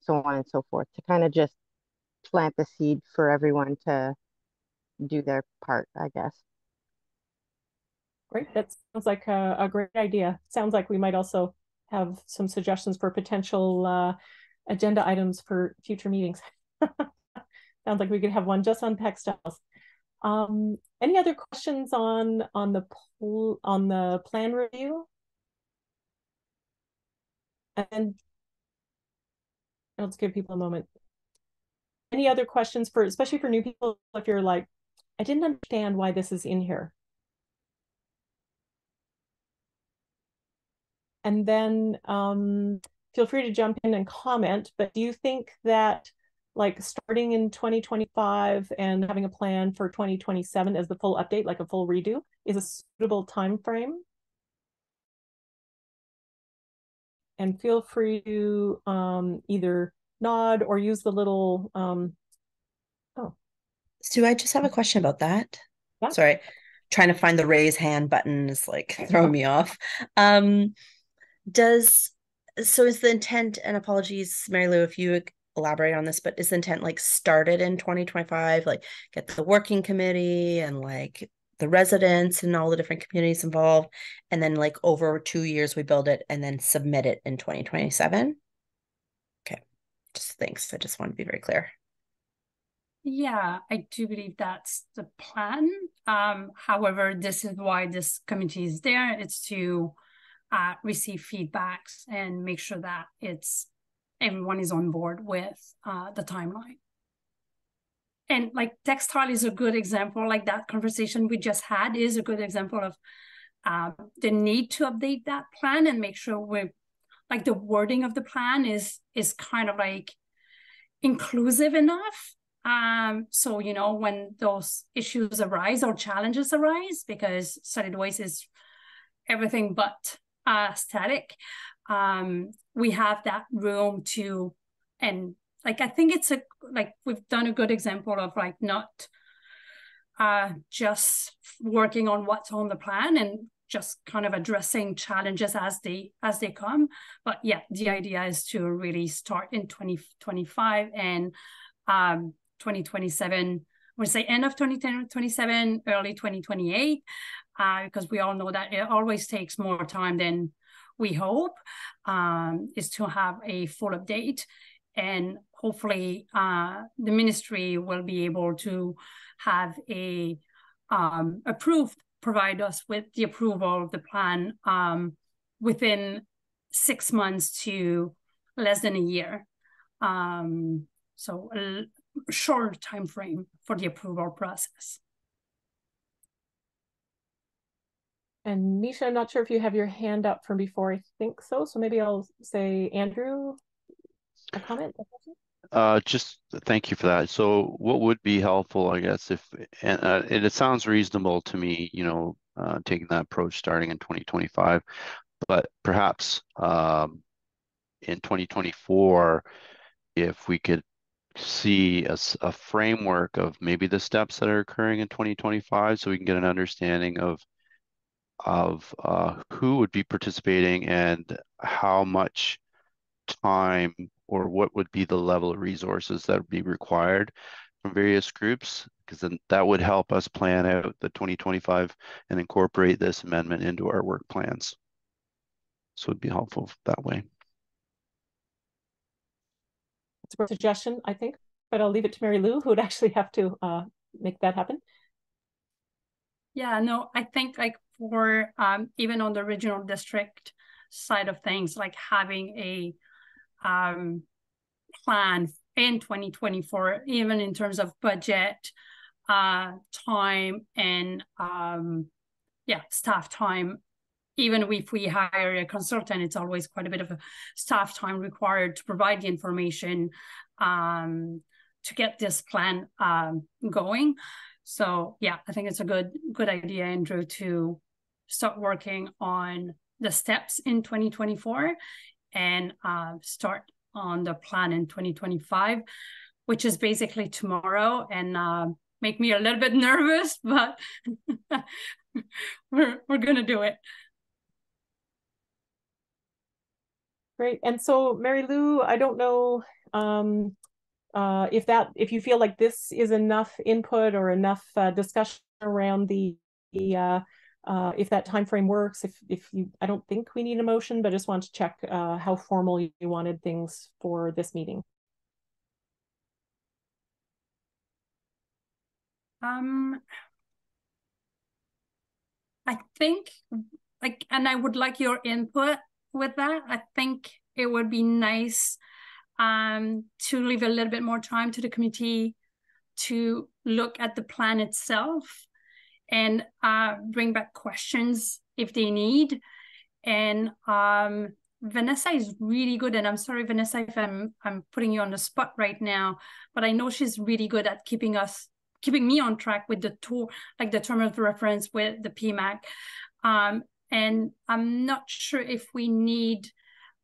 Speaker 13: so on and so forth, to kind of just plant the seed for everyone to do their part, I guess.
Speaker 10: Great. That sounds like a great idea. Sounds like we might also have some suggestions for potential agenda items for future meetings. Sounds like we could have one just on textiles. Any other questions on the plan review? And let's give people a moment. Any other questions for, especially for new people, if you're like, I didn't understand why this is in here. And then feel free to jump in and comment, but do you think that like starting in 2025 and having a plan for 2027 as the full update, like a full redo, is a suitable time frame? And feel free to either nod or use the little,
Speaker 14: Sue, I just have a question about that.
Speaker 10: Yeah.
Speaker 14: Sorry, trying to find the raise hand button is like throwing me off. So is the intent, and apologies, Mary Lou, if you elaborate on this, but is the intent like started in 2025, like get the working committee and like the residents and all the different communities involved, and then like over 2 years we build it and then submit it in 2027? Okay, just thanks. I just want to be very clear.
Speaker 1: Yeah, I do believe that's the plan. However, this is why this committee is there. It's to receive feedbacks and make sure that everyone is on board with the timeline. And like textile is a good example, like that conversation we just had is a good example of the need to update that plan and make sure we're like the wording of the plan is kind of like inclusive enough. So, you know, when those issues arise or challenges arise, because solid waste is everything but static, we have that room to, and like, I think it's like we've done a good example of like not just working on what's on the plan and just kind of addressing challenges as they come. But yeah, the idea is to really start in 2025 and 2027, we'll say end of 2027, early 2028, because we all know that it always takes more time than we hope, is to have a full update. And hopefully the ministry will be able to have a provide us with the approval of the plan within 6 months to less than a year. So a short time frame for the approval process.
Speaker 10: And Nisha, I'm not sure if you have your hand up from before. I think so. So maybe I'll say, Andrew, a comment?
Speaker 7: Just thank you for that. So what would be helpful, I guess, and it sounds reasonable to me, you know, taking that approach starting in 2025, but perhaps in 2024, if we could see a framework of maybe the steps that are occurring in 2025, so we can get an understanding of who would be participating and how much time or what would be the level of resources that would be required from various groups, because then that would help us plan out the 2025 and incorporate this amendment into our work plans. So it'd be helpful that way.
Speaker 10: It's a great suggestion, I think, but I'll leave it to Mary Lou, who would actually have to make that happen.
Speaker 1: Yeah, no, I think like for even on the regional district side of things, like having a plan in 2024, even in terms of budget, time, and staff time. Even if we hire a consultant, it's always quite a bit of a staff time required to provide the information to get this plan going. So yeah, I think it's a good idea, Andrew, to start working on the steps in 2024 and start on the plan in 2025, which is basically tomorrow, and make me a little bit nervous, but we're gonna do it.
Speaker 10: Great. And so, Mary Lou, I don't know if you feel like this is enough input or enough discussion around if that time frame works. I don't think we need a motion, but I just want to check how formal you wanted things for this meeting.
Speaker 1: I think, and I would like your input with that. I think it would be nice to leave a little bit more time to the committee to look at the plan itself and bring back questions if they need. And Vanessa is really good, and I'm sorry, Vanessa, if I'm putting you on the spot right now, but I know she's really good at keeping me on track with the tour, like the term of reference with the PMAC. And I'm not sure if we need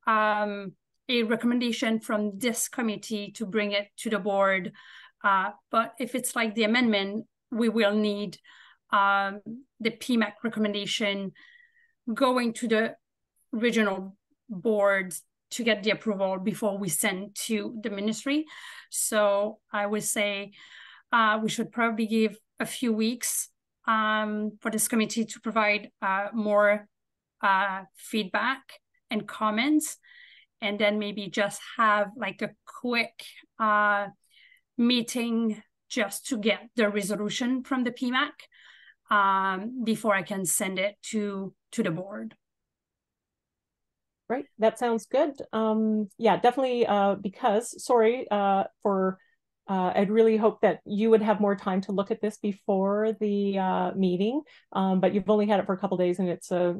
Speaker 1: a recommendation from this committee to bring it to the board. But if it's like the amendment, we will need the PMAC recommendation going to the regional boards to get the approval before we send to the ministry. So I would say we should probably give a few weeks for this committee to provide more feedback and comments, and then maybe just have like a quick meeting just to get the resolution from the PMAC before I can send it to the board.
Speaker 10: Right, that sounds good. Yeah, definitely, because, sorry, I'd really hope that you would have more time to look at this before the meeting, but you've only had it for a couple of days and it's a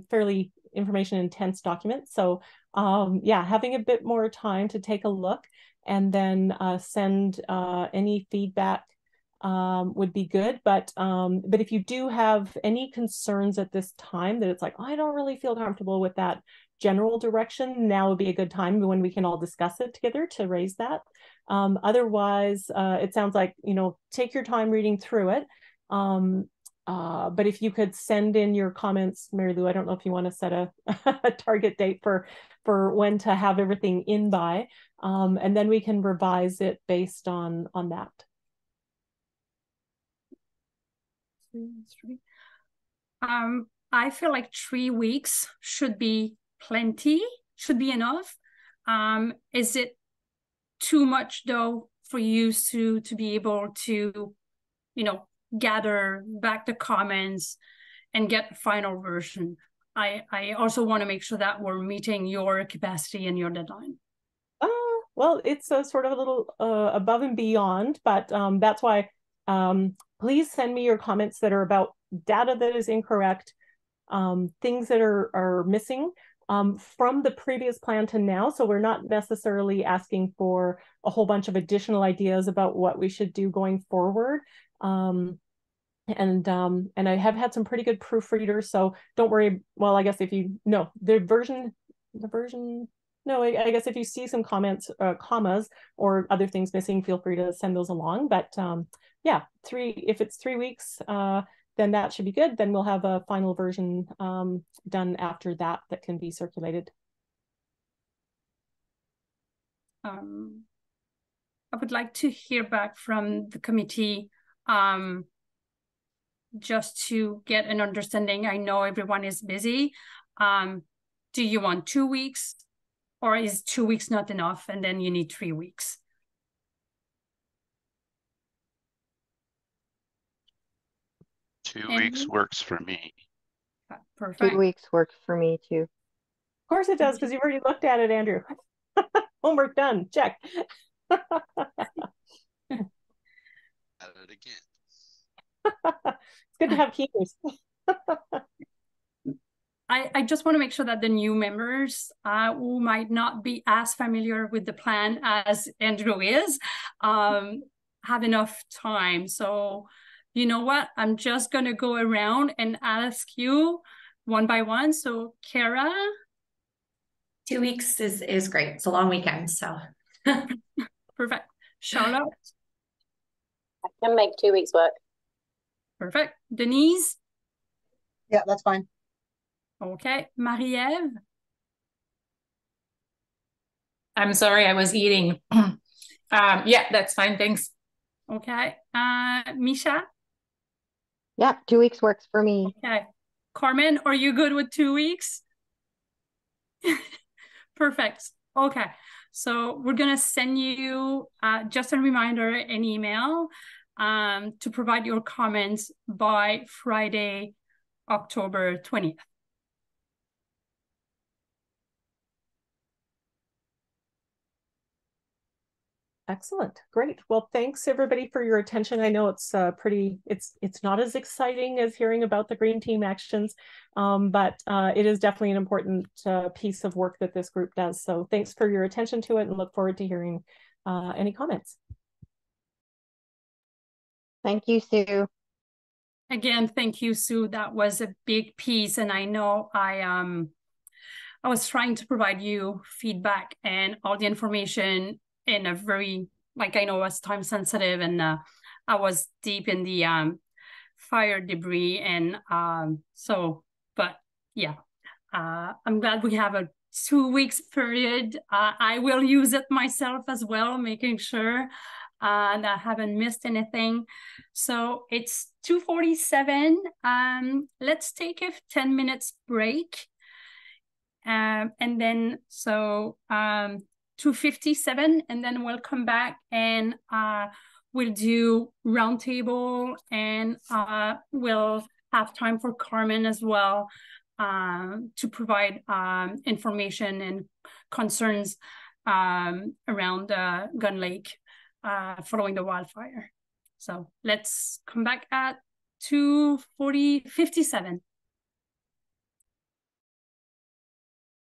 Speaker 10: fairly information intense document. So yeah, having a bit more time to take a look and then send any feedback would be good. But if you do have any concerns at this time that it's like, I don't really feel comfortable with that general direction, now would be a good time when we can all discuss it together to raise that. Otherwise, it sounds like, take your time reading through it. But if you could send in your comments, Mary Lou, I don't know if you want to set a target date for when to have everything in by, and then we can revise it based on that.
Speaker 1: I feel like 3 weeks should be plenty, should be enough. Is it too much though for you to be able to, gather back the comments and get the final version? I also want to make sure that we're meeting your capacity and your deadline.
Speaker 10: Well, it's a sort of a little above and beyond, but that's why please send me your comments that are about data that is incorrect, things that are missing from the previous plan to now. So we're not necessarily asking for a whole bunch of additional ideas about what we should do going forward. And I have had some pretty good proofreaders, so don't worry. Well, I guess if you know the version, no, I guess if you see some comments, commas or other things missing, feel free to send those along. But yeah, if it's 3 weeks, then that should be good. Then we'll have a final version done after that can be circulated.
Speaker 1: I would like to hear back from the committee just to get an understanding. I know everyone is busy. Do you want 2 weeks, or is 2 weeks not enough and then you need 3 weeks?
Speaker 7: Two weeks works for me.
Speaker 1: Perfect.
Speaker 13: 2 weeks works for me too.
Speaker 10: Of course it does, because you've already looked at it, Andrew. Homework done. Check.
Speaker 7: At it again.
Speaker 10: It's good to have keepers.
Speaker 1: I just want to make sure that the new members who might not be as familiar with the plan as Andrew is have enough time. So you know what? I'm just going to go around and ask you one by one. So Kara?
Speaker 5: 2 weeks is great. It's a long weekend, so.
Speaker 1: Perfect. Charlotte?
Speaker 11: I can make 2 weeks work.
Speaker 1: Perfect. Denise?
Speaker 15: Yeah, that's fine.
Speaker 1: Okay. Marie-Ève?
Speaker 4: I'm sorry, I was eating. Yeah, that's fine. Thanks.
Speaker 1: Okay. Misha?
Speaker 13: Yeah, 2 weeks works for me.
Speaker 1: Okay. Carmen, are you good with 2 weeks? Perfect. Okay. So we're going to send you just a reminder, an email to provide your comments by Friday, October 20th.
Speaker 10: Excellent. Great. Well, thanks everybody for your attention. I know it's it's not as exciting as hearing about the Green Team actions, but it is definitely an important piece of work that this group does. So thanks for your attention to it and look forward to hearing any comments.
Speaker 13: Thank you, Sue.
Speaker 1: Again, thank you, Sue. That was a big piece. And I know I was trying to provide you feedback and all the information in a very, like, I know it was time sensitive, and I was deep in the fire debris. And but yeah, I'm glad we have a 2 weeks period. I will use it myself as well, making sure that I haven't missed anything. So it's 2:47. Let's take a 10 minutes break. And then so 2:57, and then we'll come back and we'll do roundtable, and we'll have time for Carmen as well to provide information and concerns around Gun Lake following the wildfire. So let's come back at 2:57.